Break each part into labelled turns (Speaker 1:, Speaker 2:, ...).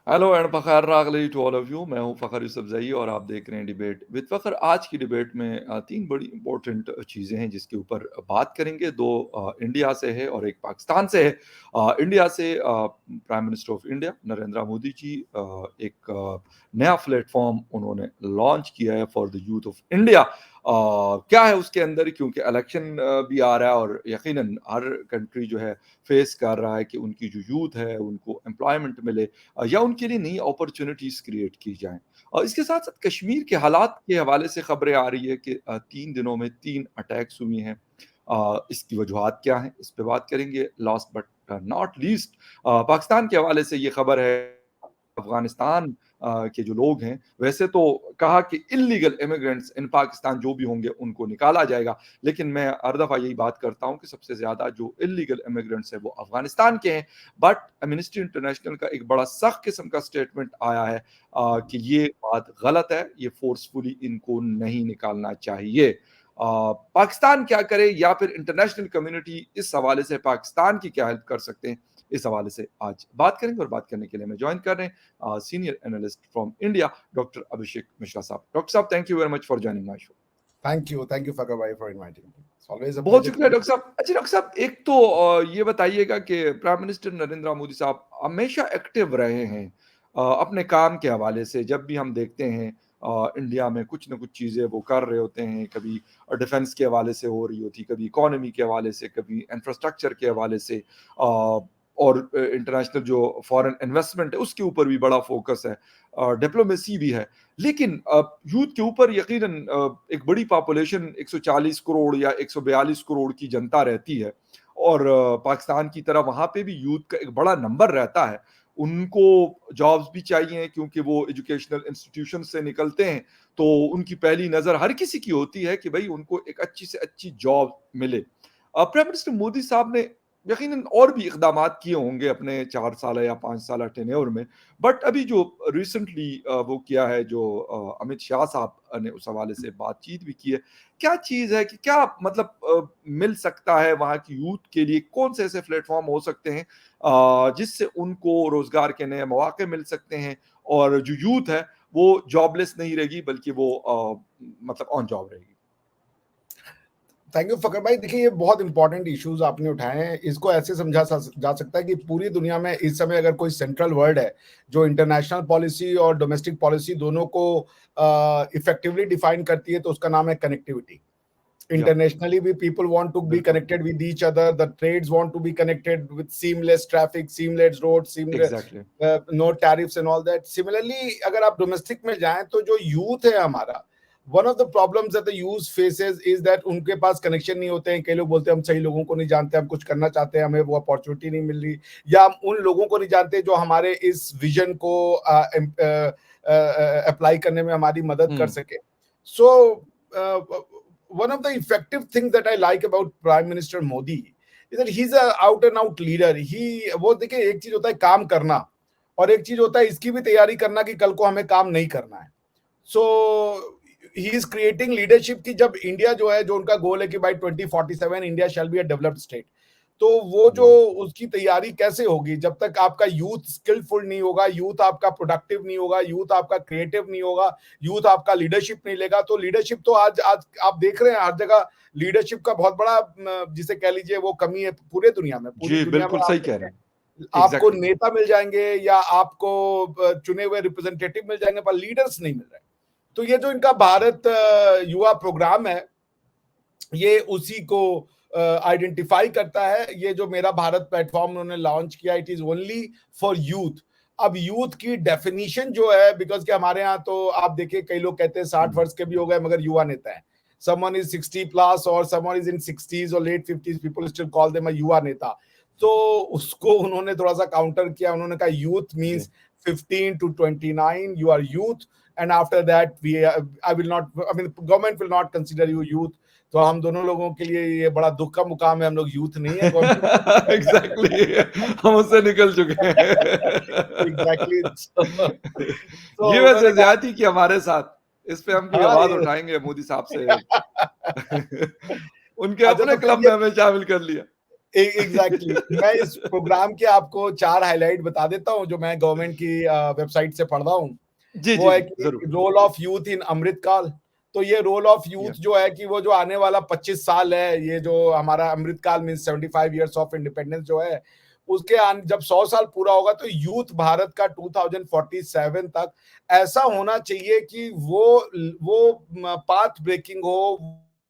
Speaker 1: Hello and Fakhar रागली to all of you. मैं हूं फ़खर यूसुफज़ई और आप देख रहे हैं डिबेट विद फ़खर। आज की डिबेट में 3 बड़ी इम्पोर्टेंट चीज़ें हैं जिसके ऊपर बात करेंगे। 2 इंडिया से है और 1 पाकिस्तान से है। इंडिया से prime minister of India Narendra Modi ji एक नया प्लेटफ़ॉर्म उन्होंने लॉन्च किया है for the youth of India. क्या है उसके अंदर, क्योंकि इलेक्शन भी आ रहा है और यकीनन हर कंट्री जो है फेस कर रहा है कि उनकी जो यूथ है उनको एम्प्लॉयमेंट मिले या उनके लिए नई अपॉर्चुनिटीज़ क्रिएट की जाएँ। और इसके साथ-साथ कश्मीर के हालात के हवाले से खबरें आ रही है कि 3 दिनों में 3 अटैक्स हुई हैं। इसकी वजूहात क्या हैं? इस पे बात करेंगे। Last but not least Pakistan के हवाले से ये खबर है, अफ़गानिस्तान के जो लोग हैं, वैसे तो कहा कि इल्लीगल इमिग्रेंट्स इन पाकिस्तान जो भी होंगे उनको निकाला जाएगा, लेकिन मैं हर दफ़ा यही बात करता हूँ कि सबसे ज़्यादा जो इल्लीगल इमिग्रेंट्स हैं वो अफ़गानिस्तान के हैं। बट एमनेस्टी इंटरनेशनल का एक बड़ा सख्त किस्म का स्टेटमेंट आया है कि ये बात गलत है, ये फ़ोर्सफुली इनको नहीं निकालना चाहिए। पाकिस्तान क्या करे या फिर इंटरनेशनल कम्युनिटी इस हवाले से पाकिस्तान की क्या हेल्प कर सकते हैं, इस हवाले से आज बात करेंगे। और बात करने के लिए हमें जॉइन कर रहे हैं senior analyst from India doctor Abhishek Mishra साहब। डॉक्टर साहब, thank you very much for joining my show.
Speaker 2: Thank you, Fakar bhai, for inviting me. It's always a
Speaker 1: बहुत
Speaker 2: pleasure to
Speaker 1: शुक्रिया
Speaker 2: be.
Speaker 1: डॉक्टर साहब। अच्छा डॉक्टर साहब, एक तो ये बताइएगा कि प्राइम मिनिस्टर नरेंद्र मोदी साहब हमेशा एक्टिव रहे हैं अपने काम के हवाले से। जब भी हम देखते हैं इंडिया में कुछ ना कुछ चीज़ें वो कर रहे होते हैं, कभी डिफेंस के हवाले से हो रही होती, कभी इकोनॉमी के हवाले से, कभी इंफ्रास्ट्रक्चर के हवाले से, और इंटरनेशनल जो फॉरेन इन्वेस्टमेंट है उसके ऊपर भी बड़ा फोकस है, डिप्लोमेसी भी है। लेकिन यूथ के ऊपर यकीनन एक बड़ी पॉपुलेशन 140 करोड़ या 142 करोड़ की जनता रहती है और पाकिस्तान की तरह वहाँ पे भी यूथ का एक बड़ा नंबर रहता है। उनको जॉब्स भी चाहिए क्योंकि वो एजुकेशनल इंस्टीट्यूशन से निकलते हैं, तो उनकी पहली नज़र हर किसी की होती है कि भई उनको एक अच्छी से अच्छी जॉब मिले। प्राइम मिनिस्टर मोदी साहब ने यकीनन और भी इक़दामात किए होंगे अपने 4 साल या 5 साल टेन्योर में। बट अभी जो रिसेंटली वो किया है, जो अमित शाह साहब ने उस हवाले से बातचीत भी की है। क्या चीज़ है कि क्या मतलब मिल सकता है वहाँ की यूथ के लिए? कौन से ऐसे प्लेटफ़ॉर्म हो सकते हैं जिससे उनको रोज़गार के नए मौके मिल सकते हैं और जो यूथ है वो जॉबलेस नहीं रहेगी बल्कि वो मतलब ऑन जॉब रहेगी?
Speaker 2: थैंक यू फकर भाई। देखिए, ये बहुत इंपॉर्टेंट इश्यूज आपने उठाए हैं। इसको ऐसे जा सकता है कि पूरी दुनिया में इस समय अगर कोई सेंट्रल वर्ड है जो इंटरनेशनल पॉलिसी और डोमेस्टिक पॉलिसी दोनों को इफेक्टिवली डिफाइन करती है, तो उसका नाम है कनेक्टिविटी।
Speaker 1: या
Speaker 2: Internationally, we people want to be
Speaker 1: बिल्कुल,
Speaker 2: connected with each other. The trades want to be connected with seamless traffic, seamless roads, seamless
Speaker 1: exactly.
Speaker 2: no tariffs and all that. Similarly, अगर आप डोमेस्टिक में जाएं तो जो youth है हमारा, one of the problems that the youth faces is that उनके पास connection नहीं होते हैं। कई लोग बोलते हैं हम सही लोगों को नहीं जानते, हम कुछ करना चाहते हैं, हमें वो अपॉर्चुनिटी नहीं मिल रही, या हम उन लोगों को नहीं जानते जो हमारे इस विजन को अप्लाई करने में हमारी मदद कर
Speaker 1: हुँ,
Speaker 2: सके। सो one of the effective things that I like about Prime Minister Modi is that he's a out and out leader. He वो देखिए, एक चीज होता है काम करना और एक चीज होता है इसकी भी तैयारी करना कि कल को हमें काम नहीं करना है। सो ही इज क्रिएटिंग लीडरशिप की, जब इंडिया जो है, जो उनका गोल है कि by 2047 India shall be a developed state, तो वो जो
Speaker 1: वाह!
Speaker 2: उसकी तैयारी कैसे होगी जब तक आपका यूथ स्किलफुल नहीं होगा, यूथ आपका प्रोडक्टिव नहीं होगा, यूथ आपका क्रिएटिव नहीं होगा, यूथ आपका लीडरशिप नहीं लेगा। तो लीडरशिप तो आज आज आप देख रहे हैं हर जगह लीडरशिप का बहुत बड़ा जिसे कह लीजिए वो कमी है पूरे दुनिया में। पूरी
Speaker 1: जी,
Speaker 2: दुनिया में
Speaker 1: बिल्कुल
Speaker 2: आप
Speaker 1: सही कह रहे
Speaker 2: देखें,
Speaker 1: हैं।
Speaker 2: आपको
Speaker 1: एग्ज़ैक्टली।
Speaker 2: नेता मिल जाएंगे या आपको चुने हुए रिप्रेजेंटेटिव मिल जाएंगे, पर लीडर्स नहीं मिल रहे। तो ये जो इनका भारत युवा प्रोग्राम है, ये उसी को आइडेंटिफाई करता है। ये जो मेरा भारत प्लेटफॉर्म उन्होंने लॉन्च किया, it is only for youth. अब यूथ की डेफिनेशन जो है, बिकॉज कि हमारे यहाँ तो आप देखिए कई लोग कहते हैं 60
Speaker 1: हुँ,
Speaker 2: वर्ष के भी हो गए मगर युवा नेता है। समवन इज 60 प्लस और समवन इज इन 60s और late 50s, people still call them a युवा नेता। तो उसको उन्होंने थोड़ा सा काउंटर किया। उन्होंने कहा youth
Speaker 1: ji.
Speaker 2: Means 15 to 29, you are youth, and after that I will not, I mean government will not consider you youth। तो हम दोनों लोगों के लिए ये बड़ा दुख का मुकाम है, हम लोग यूथ नहीं है गवर्नमेंट।
Speaker 1: एग्ज़ैक्टली, हम उससे निकल चुके हैं।
Speaker 2: एग्जैक्टली। तो
Speaker 1: ये
Speaker 2: उन्होंने
Speaker 1: वैसे
Speaker 2: कहा
Speaker 1: ज़्यादती की हमारे साथ। इस पे हम भी
Speaker 2: हाँ
Speaker 1: आवाज़
Speaker 2: ये
Speaker 1: उठाएँगे मोदी साहब से। उनके
Speaker 2: अच्छा,
Speaker 1: अपने
Speaker 2: तो फिर
Speaker 1: क्लब
Speaker 2: ये
Speaker 1: में हमें शामिल कर लिया।
Speaker 2: एग्जैक्टली मैं इस प्रोग्राम के आपको 4 हाइलाइट बता देता हूँ जो मैं गवर्नमेंट की वेबसाइट से पढ़ रहा हूँ।
Speaker 1: जी,
Speaker 2: वो
Speaker 1: जी,
Speaker 2: है
Speaker 1: जी,
Speaker 2: कि
Speaker 1: ज़रूर।
Speaker 2: रोल ऑफ यूथ इन अमृत काल। तो ये रोल ऑफ यूथ
Speaker 1: या
Speaker 2: जो है कि वो जो आने वाला 25 साल है, ये जो हमारा अमृत काल मीन्स 75 इयर्स ऑफ इंडिपेंडेंस जो है, उसके जब 100 साल पूरा होगा तो यूथ भारत का 2047 तक ऐसा होना चाहिए कि वो पाथ ब्रेकिंग हो,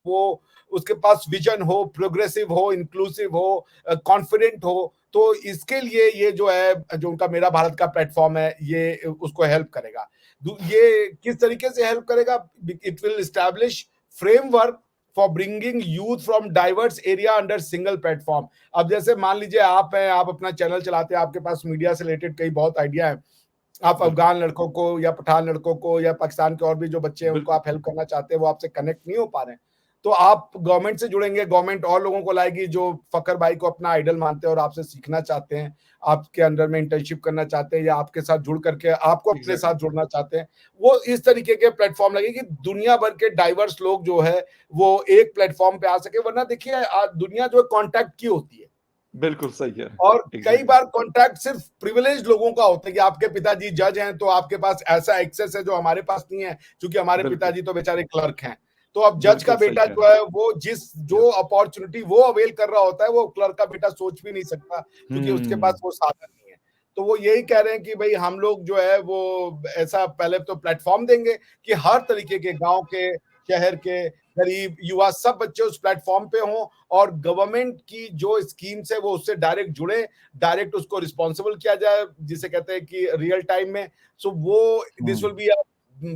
Speaker 2: वो उसके पास विजन हो, प्रोग्रेसिव हो, इंक्लूसिव हो, कॉन्फिडेंट हो। तो इसके लिए ये जो है, जो उनका मेरा भारत का प्लेटफॉर्म है, ये उसको हेल्प करेगा। ये किस तरीके से हेल्प करेगा? It will establish framework for bringing youth from diverse area under single platform. अब जैसे मान लीजिए आप हैं, आप अपना चैनल चलाते हैं, आपके पास मीडिया से रिलेटेड कई बहुत आइडिया है, आप
Speaker 1: बिल्कुल,
Speaker 2: अफगान लड़कों को या पठान लड़कों को या पाकिस्तान के और भी जो बच्चे हैं उनको
Speaker 1: बिल्कुल,
Speaker 2: आप हेल्प करना चाहते हैं, वो आपसे कनेक्ट नहीं हो पा रहे हैं, तो आप गवर्नमेंट से जुड़ेंगे, गवर्नमेंट और लोगों को लाएगी जो फकर भाई को अपना आइडल मानते हैं और आपसे सीखना चाहते हैं, आपके अंडर में इंटर्नशिप करना चाहते हैं या आपके साथ जुड़ करके आपको अपने साथ
Speaker 1: एग्ज़ैक्टली,
Speaker 2: जुड़ना चाहते हैं। वो इस तरीके के प्लेटफॉर्म लगे कि दुनिया भर के डाइवर्स लोग जो है वो एक प्लेटफॉर्म पे आ सके। वरना देखिए दुनिया जो है कॉन्टैक्ट की होती है,
Speaker 1: बिल्कुल सही है।
Speaker 2: और कई
Speaker 1: एग्ज़ैक्टली,
Speaker 2: बार कॉन्ट्रैक्ट सिर्फ प्रिविलेज लोगों का होता है कि आपके पिताजी जज हैं तो आपके पास ऐसा एक्सेस है जो हमारे पास नहीं है, क्योंकि हमारे
Speaker 1: बिल्कुल,
Speaker 2: पिताजी तो बेचारे क्लर्क हैं। तो अब जज का
Speaker 1: बिल्कुल सही
Speaker 2: बेटा
Speaker 1: कह
Speaker 2: जो
Speaker 1: रहे
Speaker 2: है वो
Speaker 1: हैं।
Speaker 2: जो
Speaker 1: यस।
Speaker 2: अपॉर्चुनिटी वो अवेल कर रहा होता है, वो क्लर्क का बेटा सोच भी नहीं सकता, क्योंकि उसके पास
Speaker 1: हुँ,
Speaker 2: वो साधन नहीं है। तो वो यही कह रहे हैं कि भाई हम लोग जो है वो ऐसा पहले तो प्लेटफॉर्म देंगे कि हर तरीके के गांव के, शहर के, गरीब, युवा सब बच्चे उस प्लेटफॉर्म पे हों, और गवर्नमेंट की जो स्कीम्स है वो उससे डायरेक्ट जुड़े, डायरेक्ट उसको रिस्पॉन्सिबल किया जाए, जिसे कहते हैं कि रियल टाइम में। सो वो this
Speaker 1: hmm,
Speaker 2: will be a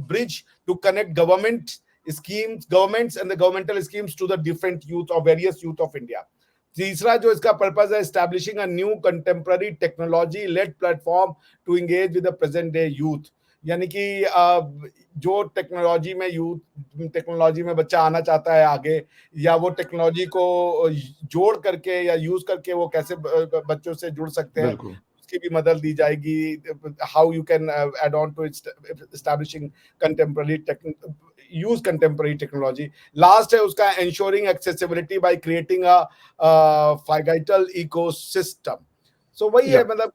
Speaker 2: bridge to connect governments and the governmental schemes to the different youth और वेरियस यूथ ऑफ इंडिया। तीसरा जो इसका पर्पज है, establishing a new contemporary technology led platform to engage with the present day youth. यानी कि जो technology में बच्चा आना चाहता है आगे, या वो टेक्नोलॉजी को जोड़ करके या यूज करके वो कैसे बच्चों से जुड़ सकते हैं,
Speaker 1: बिल्कुल।
Speaker 2: उसकी भी मदद दी जाएगी। How you can add on to establishing contemporary use contemporary technology. Last है उसका ensuring accessibility by creating a phygital ecosystem. So वही है,
Speaker 1: या
Speaker 2: मतलब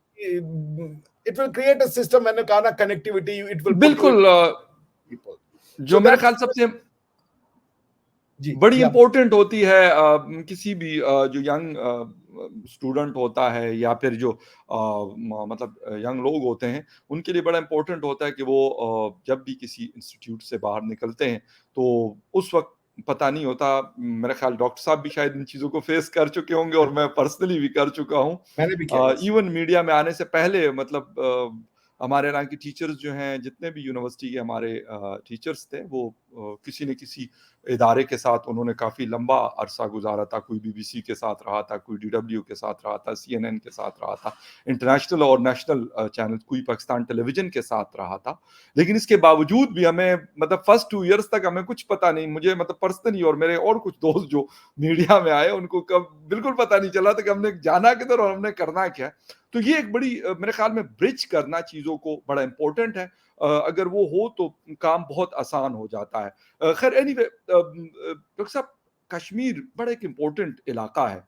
Speaker 2: it will create a system. मैंने कहा ना, connectivity, it will put you in
Speaker 1: बिल्कुल
Speaker 2: पीपल।
Speaker 1: जो
Speaker 2: सो
Speaker 1: मेरे ख्याल
Speaker 2: दैट्स
Speaker 1: सबसे
Speaker 2: जी
Speaker 1: बड़ी
Speaker 2: जी आप
Speaker 1: इम्पोर्टेंट होती है किसी भी जो यंग स्टूडेंट होता है या फिर जो मतलब यंग लोग होते हैं उनके लिए बड़ा इम्पोर्टेंट होता है कि वो जब भी किसी इंस्टीट्यूट से बाहर निकलते हैं तो उस वक्त पता नहीं होता। मेरा ख्याल डॉक्टर साहब भी शायद इन चीज़ों को फेस कर चुके होंगे और मैं पर्सनली भी कर चुका हूँ।
Speaker 2: मैंने भी किया, यस।
Speaker 1: इवन मीडिया में आने से पहले मतलब हमारे यहाँ की टीचर्स जो हैं जितने भी यूनिवर्सिटी के हमारे टीचर्स थे वो किसी न किसी इदारे के साथ उन्होंने काफ़ी लंबा अरसा गुज़ारा था। कोई बीबीसी के साथ रहा था, कोई डीडब्ल्यू के साथ रहा था, सीएनएन के साथ रहा था, इंटरनेशनल और नेशनल चैनल कोई पाकिस्तान टेलीविज़न के साथ रहा था। लेकिन इसके बावजूद भी हमें मतलब फर्स्ट 2 इयर्स तक हमें कुछ पता नहीं, मुझे मतलब पर्सनली और मेरे और कुछ दोस्त जो मीडिया में आए उनको कब बिल्कुल पता नहीं चला था कि हमने जाना किधर और हमने करना क्या है। तो ये एक बड़ी मेरे ख्याल में ब्रिज करना चीज़ों को बड़ा इम्पोर्टेंट है। अगर वो हो तो काम बहुत आसान हो जाता है। खैर एनीवे डॉक्टर साहब कश्मीर बड़ा एक इम्पोर्टेंट इलाका है।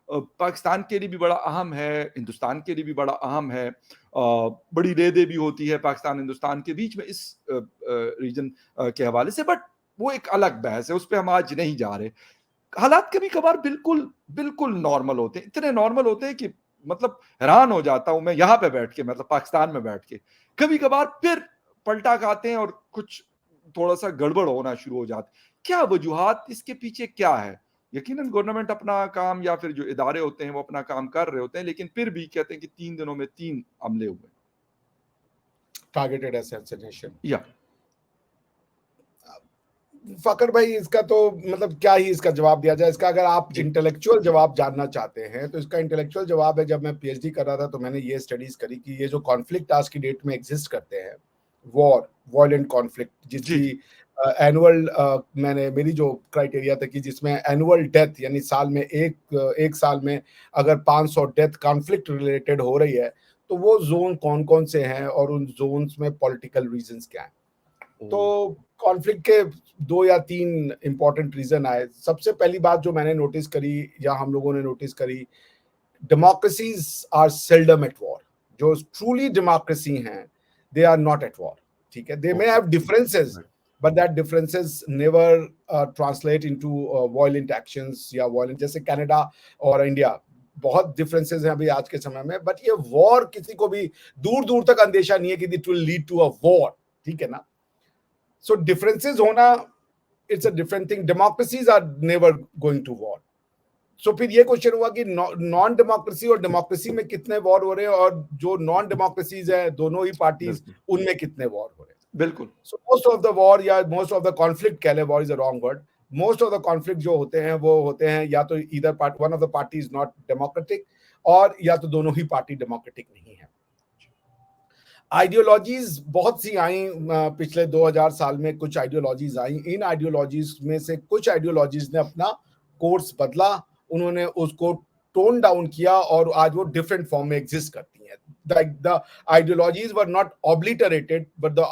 Speaker 1: पाकिस्तान के लिए भी बड़ा अहम है, हिंदुस्तान के लिए भी बड़ा अहम है। बड़ी रेदें भी होती है पाकिस्तान हिंदुस्तान के बीच में इस रीजन के हवाले से बट वो एक अलग बहस है, उस पे हम आज नहीं जा रहे। हालात कभी-कभार बिल्कुल, बिल्कुल नॉर्मल होते हैं, इतने नॉर्मल होते हैं कि मतलब हैरान हो जाता हूँ मैं यहाँ पे बैठ के मतलब पाकिस्तान में बैठ के। कभी-कभार फिर पलटा खाते हैं और कुछ थोड़ा-सा गड़बड़ होना शुरू हो जाता है। क्या वजूहात इसके पीछे क्या है? यकीनन गवर्नमेंट अपना काम या फिर जो इदारे होते हैं वो अपना काम कर रहे होते हैं, लेकिन फिर भी कहते हैं कि 3 दिनों में 3 हमले हुए।
Speaker 2: Targeted assassination.
Speaker 1: या
Speaker 2: फकर भाई, इसका तो मतलब क्या ही इसका जवाब दिया जाए। इसका अगर आप
Speaker 1: जी,
Speaker 2: इंटेलेक्चुअल जवाब जानना चाहते हैं तो इसका इंटेलेक्चुअल जवाब है, जब मैं पीएचडी कर रहा था तो मैंने ये स्टडीज करी कि ये जो कॉन्फ्लिक्ट आज की डेट में एग्जिस्ट करते हैं, वॉर, वायलेंट कॉन्फ्लिक्ट,
Speaker 1: जी,
Speaker 2: जिसकी
Speaker 1: जी।
Speaker 2: एनुअल मैंने मेरी जो क्राइटेरिया था कि जिसमें एनुअल डेथ यानी साल में एक साल में अगर 500 डेथ कॉन्फ्लिक्ट रिलेटेड हो रही है, तो वो जोन कौन कौन से हैं और उन जोन्स में पॉलिटिकल रीजंस क्या हैं।
Speaker 1: ओह!
Speaker 2: तो कॉन्फ्लिक्ट के 2 या 3 इम्पोर्टेंट रीज़न आए। सबसे पहली बात जो मैंने नोटिस करी या हम लोगों ने नोटिस करी democracies are seldom at war. जो ट्रूली डेमोक्रेसी हैं, they are not at war. ठीक है, they may have differences, but that differences never translate into violent actions या violent, जैसे कनाडा और इंडिया बहुत डिफरेंसेस हैं अभी आज के समय में, बट ये वॉर किसी को भी दूर दूर तक अंदेशा नहीं है कि it will lead to a war. ठीक है ना? सो डिफरेंसेस होना, it's a different thing. Democracies are never going to war. So फिर ये क्वेश्चन हुआ कि नॉन डेमोक्रेसी और डेमोक्रेसी में कितने वॉर हो रहे हैं, और जो नॉन डेमोक्रेसीज है दोनों ही पार्टीज, उनमें कितने वॉर हो रहे हैं।
Speaker 1: बिल्कुल।
Speaker 2: So most of the war या most of the conflict, कह ले, war is a wrong word, most of the conflict जो होते हैं वो होते हैं या तो either part one of the party is not democratic, और या तो दोनों ही पार्टी डेमोक्रेटिक नहीं है। आइडियोलॉजीज बहुत सी आई पिछले 2000 साल में, कुछ आइडियोलॉजीज आई। इन आइडियोलॉजीज में से कुछ आइडियोलॉजीज ने अपना कोर्स बदला, उन्होंने उसको टोन डाउन किया, और आज वो डिफरेंट फॉर्म में एग्जिस्ट करती हैं। The ideologies were not obliterated, but the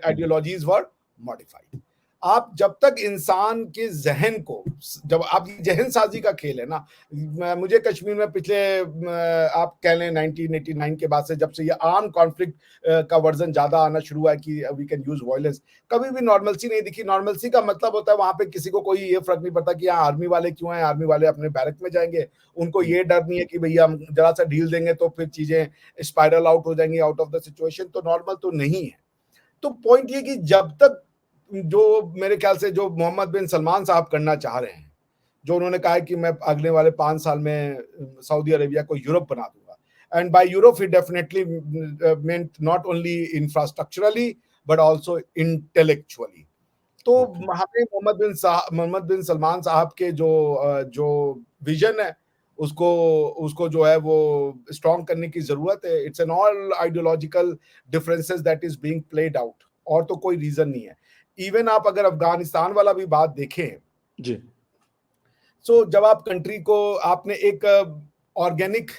Speaker 2: ideologies were modified. आप जब तक इंसान के जहन को, जब आप जहन साजी का खेल है ना, मुझे कश्मीर में पिछले आप कह लें 1989 के बाद से, जब से ये आर्म कॉन्फ्लिक्ट का वर्जन ज्यादा आना शुरू हुआ कि वी कैन यूज वायलेंस, कभी भी नॉर्मलसी नहीं दिखी। नॉर्मलसी का मतलब होता है वहां पे किसी को कोई ये फर्क नहीं पड़ता कि यहाँ आर्मी वाले क्यों हैं, आर्मी वाले अपने बैरक में जाएंगे, उनको ये डर नहीं है कि भैया हम जरा सा ढील देंगे तो फिर चीजें स्पाइरल आउट हो जाएंगी आउट ऑफ द सिचुएशन। तो नॉर्मल तो नहीं है। तो पॉइंट ये कि जब तक, जो मेरे ख्याल से जो मोहम्मद बिन सलमान साहब करना चाह रहे हैं, जो उन्होंने कहा है कि मैं अगले वाले 5 साल में सऊदी अरेबिया को यूरोप बना दूंगा, एंड बाय यूरोप ही definitely meant not only infrastructurally but also intellectually. तो हमें मोहम्मद बिन सलमान साहब के जो विजन है उसको जो है वो स्ट्रॉन्ग करने की जरूरत है। It's an all ideological differences that is being played out, और तो कोई रीजन नहीं है। इवन आप अगर अफगानिस्तान वाला भी बात देखें
Speaker 1: जी,
Speaker 2: सो जब आप कंट्री को, आपने एक ऑर्गेनिक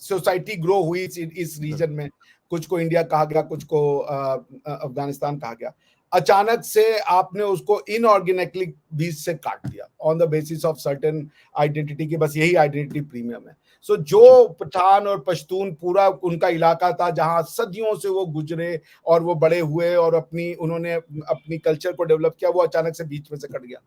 Speaker 2: सोसाइटी ग्रो हुई इस रीजन में, कुछ को इंडिया कहा गया, कुछ को अफगानिस्तान कहा गया, अचानक से आपने उसको इनऑर्गेनिकली बीच से काट दिया on the basis of certain identity की, बस यही आइडेंटिटी प्रीमियम है। सो जो पठान और पश्तून पूरा उनका इलाका था जहां सदियों से वो गुजरे और वो बड़े हुए और उन्होंने अपनी कल्चर को डेवलप किया, वो अचानक से बीच में से कट गया।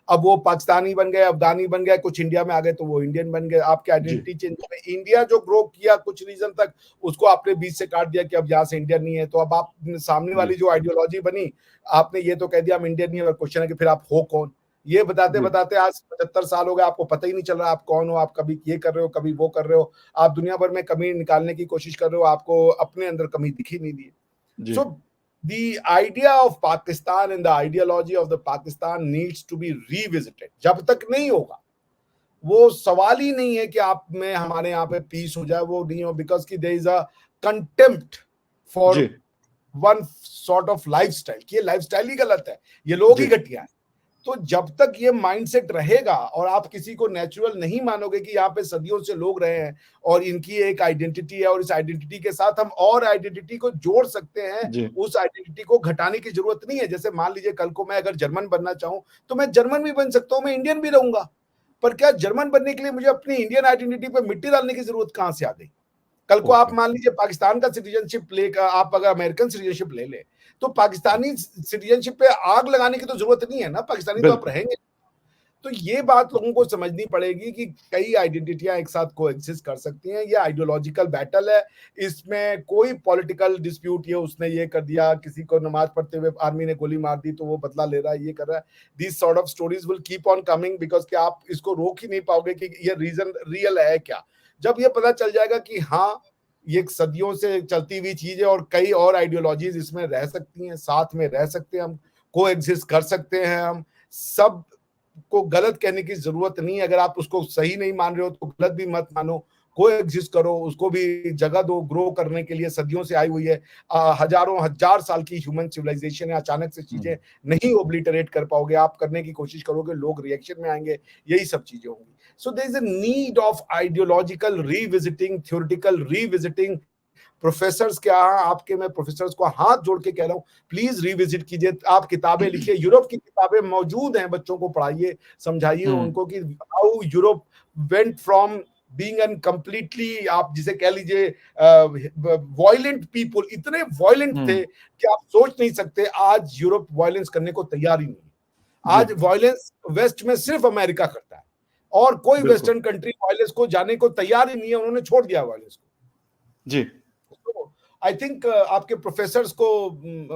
Speaker 2: अब वो पाकिस्तानी बन गए, अफगानी बन गए, कुछ इंडिया में आ गए तो वो इंडियन बन गए। आपके आइडेंटिटी चेंज हो गई। इंडिया जो ग्रो किया कुछ रीजन तक, उसको आपने बीच से काट दिया कि अब यहाँ से इंडियन नहीं है। तो अब आप सामने वाली जो आइडियोलॉजी बनी, आपने ये तो कह दिया हम इंडियन नहीं है, क्वेश्चन है कि फिर आप हो कौन। ये बताते बताते आज 75 साल हो गए, आपको पता ही नहीं चल रहा आप कौन हो। आप कभी ये कर रहे हो, कभी वो कर रहे हो, आप दुनिया भर में कमी निकालने की कोशिश कर रहे हो, आपको अपने अंदर कमी दिखी नहीं दी। सो the idea of Pakistan and the ideology of the Pakistan needs to be revisited। जब तक नहीं होगा, वो सवाल ही नहीं है कि आप में हमारे यहाँ पे पीस हो जाए, वो नहीं हो, बिकॉज की there is a contempt for one sort of lifestyle कि ये लाइफस्टाइल ही गलत है, ये लोग ही घटिया है। तो जब तक ये माइंडसेट रहेगा और आप किसी को नेचुरल नहीं मानोगे कि यहाँ पे सदियों से लोग रहे हैं और इनकी एक आइडेंटिटी है और इस आइडेंटिटी के साथ हम और आइडेंटिटी को जोड़ सकते हैं, उस आइडेंटिटी को घटाने की जरूरत नहीं है। जैसे मान लीजिए कल को मैं अगर जर्मन बनना चाहूं तो मैं जर्मन भी बन सकता हूं, मैं इंडियन भी रहूंगा, पर क्या जर्मन बनने के लिए मुझे अपनी इंडियन आइडेंटिटी पे मिट्टी डालने की जरूरत कहां से आ गई? कल को आप मान लीजिए पाकिस्तान का सिटीजनशिप लेकर आप अगर अमेरिकन सिटीजनशिप ले ले तो पाकिस्तानी सिटीजनशिप पे आग लगाने की तो जरूरत नहीं है ना, पाकिस्तानी तो आप रहेंगे। तो ये बात लोगों को समझनी पड़ेगी कि कई आइडेंटिटियां एक साथ कोएग्जिस्ट कर सकती हैं। ये आइडियोलॉजिकल बैटल है, इसमें कोई पॉलिटिकल डिस्प्यूट ये उसने ये कर दिया, किसी को नमाज पढ़ते हुए आर्मी ने गोली मार दी तो वो बदला ले रहा है, ये कर रहा है। This sort of stories will keep on coming because कि आप इसको रोक ही नहीं पाओगे कि ये रीजन रियल है क्या। जब ये पता चल जाएगा कि हाँ ये सदियों से चलती हुई चीज है और कई और आइडियोलॉजीज इसमें रह सकती हैं, साथ में रह सकते हैं, हम कोएग्जिस्ट कर सकते हैं। हम सब को गलत कहने की जरूरत नहीं है, अगर आप उसको सही नहीं मान रहे हो तो गलत भी मत मानो, कोएग्जिस्ट करो, उसको भी जगह दो, ग्रो करने के लिए सदियों से आई हुई है, हजारों हजार साल की ह्यूमन सिविलाइजेशन है। अचानक से चीजें नहीं ओब्लिटरेट कर पाओगे, आप करने की कोशिश करोगे, लोग रिएक्शन में आएंगे, यही सब चीजें होंगी। So there is a need of ideological revisiting, theoretical revisiting. Professors क्या, आपके मैं प्रोफेसर्स को हाथ जोड़ के कह रहा हूँ, प्लीज रिविजिट कीजिए, आप किताबें लिखिए, यूरोप की किताबें मौजूद हैं, बच्चों को पढ़ाइए, समझाइए उनको कि how Europe went from being an completely, आप जिसे कह लीजिए वायलेंट पीपल, इतने वायलेंट
Speaker 1: हम्म।
Speaker 2: थे कि आप सोच नहीं सकते। आज यूरोप वायलेंस करने को तैयार ही नहीं है।
Speaker 1: जी।
Speaker 2: आज वायलेंस वेस्ट में सिर्फ अमेरिका करता है, और कोई
Speaker 1: बिल्कुल।
Speaker 2: वेस्टर्न कंट्री वायलेंस को जाने को तैयार ही नहीं है, उन्होंने छोड़ दिया वायलेंस को।
Speaker 1: जी।
Speaker 2: तो आई थिंक आपके प्रोफेसर्स को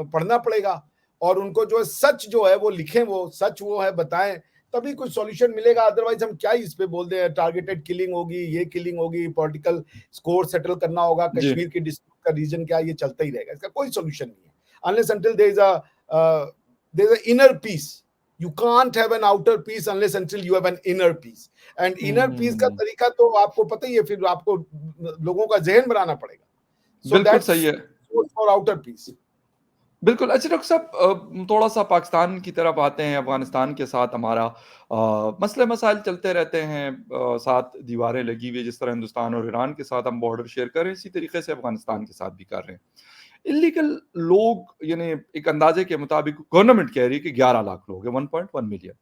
Speaker 2: पढ़ना पड़ेगा, और उनको जो है सच जो है वो लिखें, वो सच वो है बताएं, तभी कुछ सॉल्यूशन मिलेगा। अदरवाइज हम क्या ही इस पे बोल दें, टारगेटेड किलिंग होगी, ये किलिंग होगी, पॉलिटिकल स्कोर सेटल करना होगा,
Speaker 1: जी।
Speaker 2: कश्मीर की डिस्प्यूट का रीजन क्या, ये चलता ही रहेगा, इसका कोई सॉल्यूशन नहीं है unless until there is a inner peace. You can't have an outer peace unless until you have an inner peace. And inner peace का
Speaker 1: हम्म।
Speaker 2: तरीका तो आपको पता ही है, फिर आपको लोगों का जहन बनाना पड़ेगा। So
Speaker 1: बिल्कुल
Speaker 2: that's
Speaker 1: सही है।
Speaker 2: source for outer peace.
Speaker 1: बिल्कुल। अच्छा डॉक्टर साहब, थोड़ा-सा पाकिस्तान की तरफ आते हैं। अफ़गानिस्तान के साथ हमारा मसले मसाइल चलते रहते हैं। 7 दीवारें लगी हुई है, जिस तरह हिंदुस्तान और ईरान के साथ हम बॉर्डर शेयर कर रहे हैं, इसी तरीके से अफ़गानिस्तान के साथ भी कर रहे हैं। इल्लीगल लोग, यानी एक अंदाज़े के मुताबिक गवर्नमेंट कह रही है कि 11 लाख लोग हैं, 1.1 मिलियन।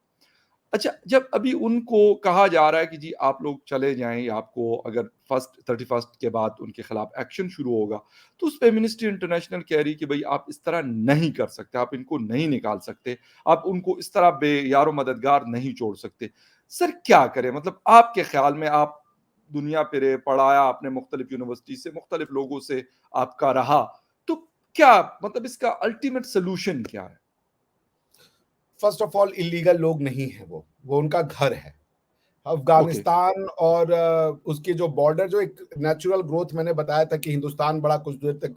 Speaker 1: अच्छा, जब अभी उनको कहा जा रहा है कि जी आप लोग चले जाएँ, आपको अगर 31 के बाद उनके खिलाफ एक्शन शुरू होगा, तो उस पे एम्नेस्टी इंटरनेशनल कह रही है कि भई आप इस तरह नहीं कर सकते, आप इनको नहीं निकाल सकते, आप उनको इस तरह बेयारो मददगार नहीं छोड़ सकते। सर क्या करें? मतलब आपके ख़्याल में, आप दुनिया फिरे, पढ़ाया आपने मुख्तलिफ यूनिवर्सिटी से, मुख्तलिफ लोगों से आपका रहा, तो क्या मतलब इसका अल्टीमेट सॉल्यूशन क्या है?
Speaker 2: फर्स्ट ऑफ ऑल इलीगल लोग नहीं है, वो उनका घर है।
Speaker 1: ओके।
Speaker 2: अफगानिस्तान और उसके जो बॉर्डर, जो एक नेचुरल ग्रोथ मैंने बताया था कि हिंदुस्तान बड़ा कुछ देर तक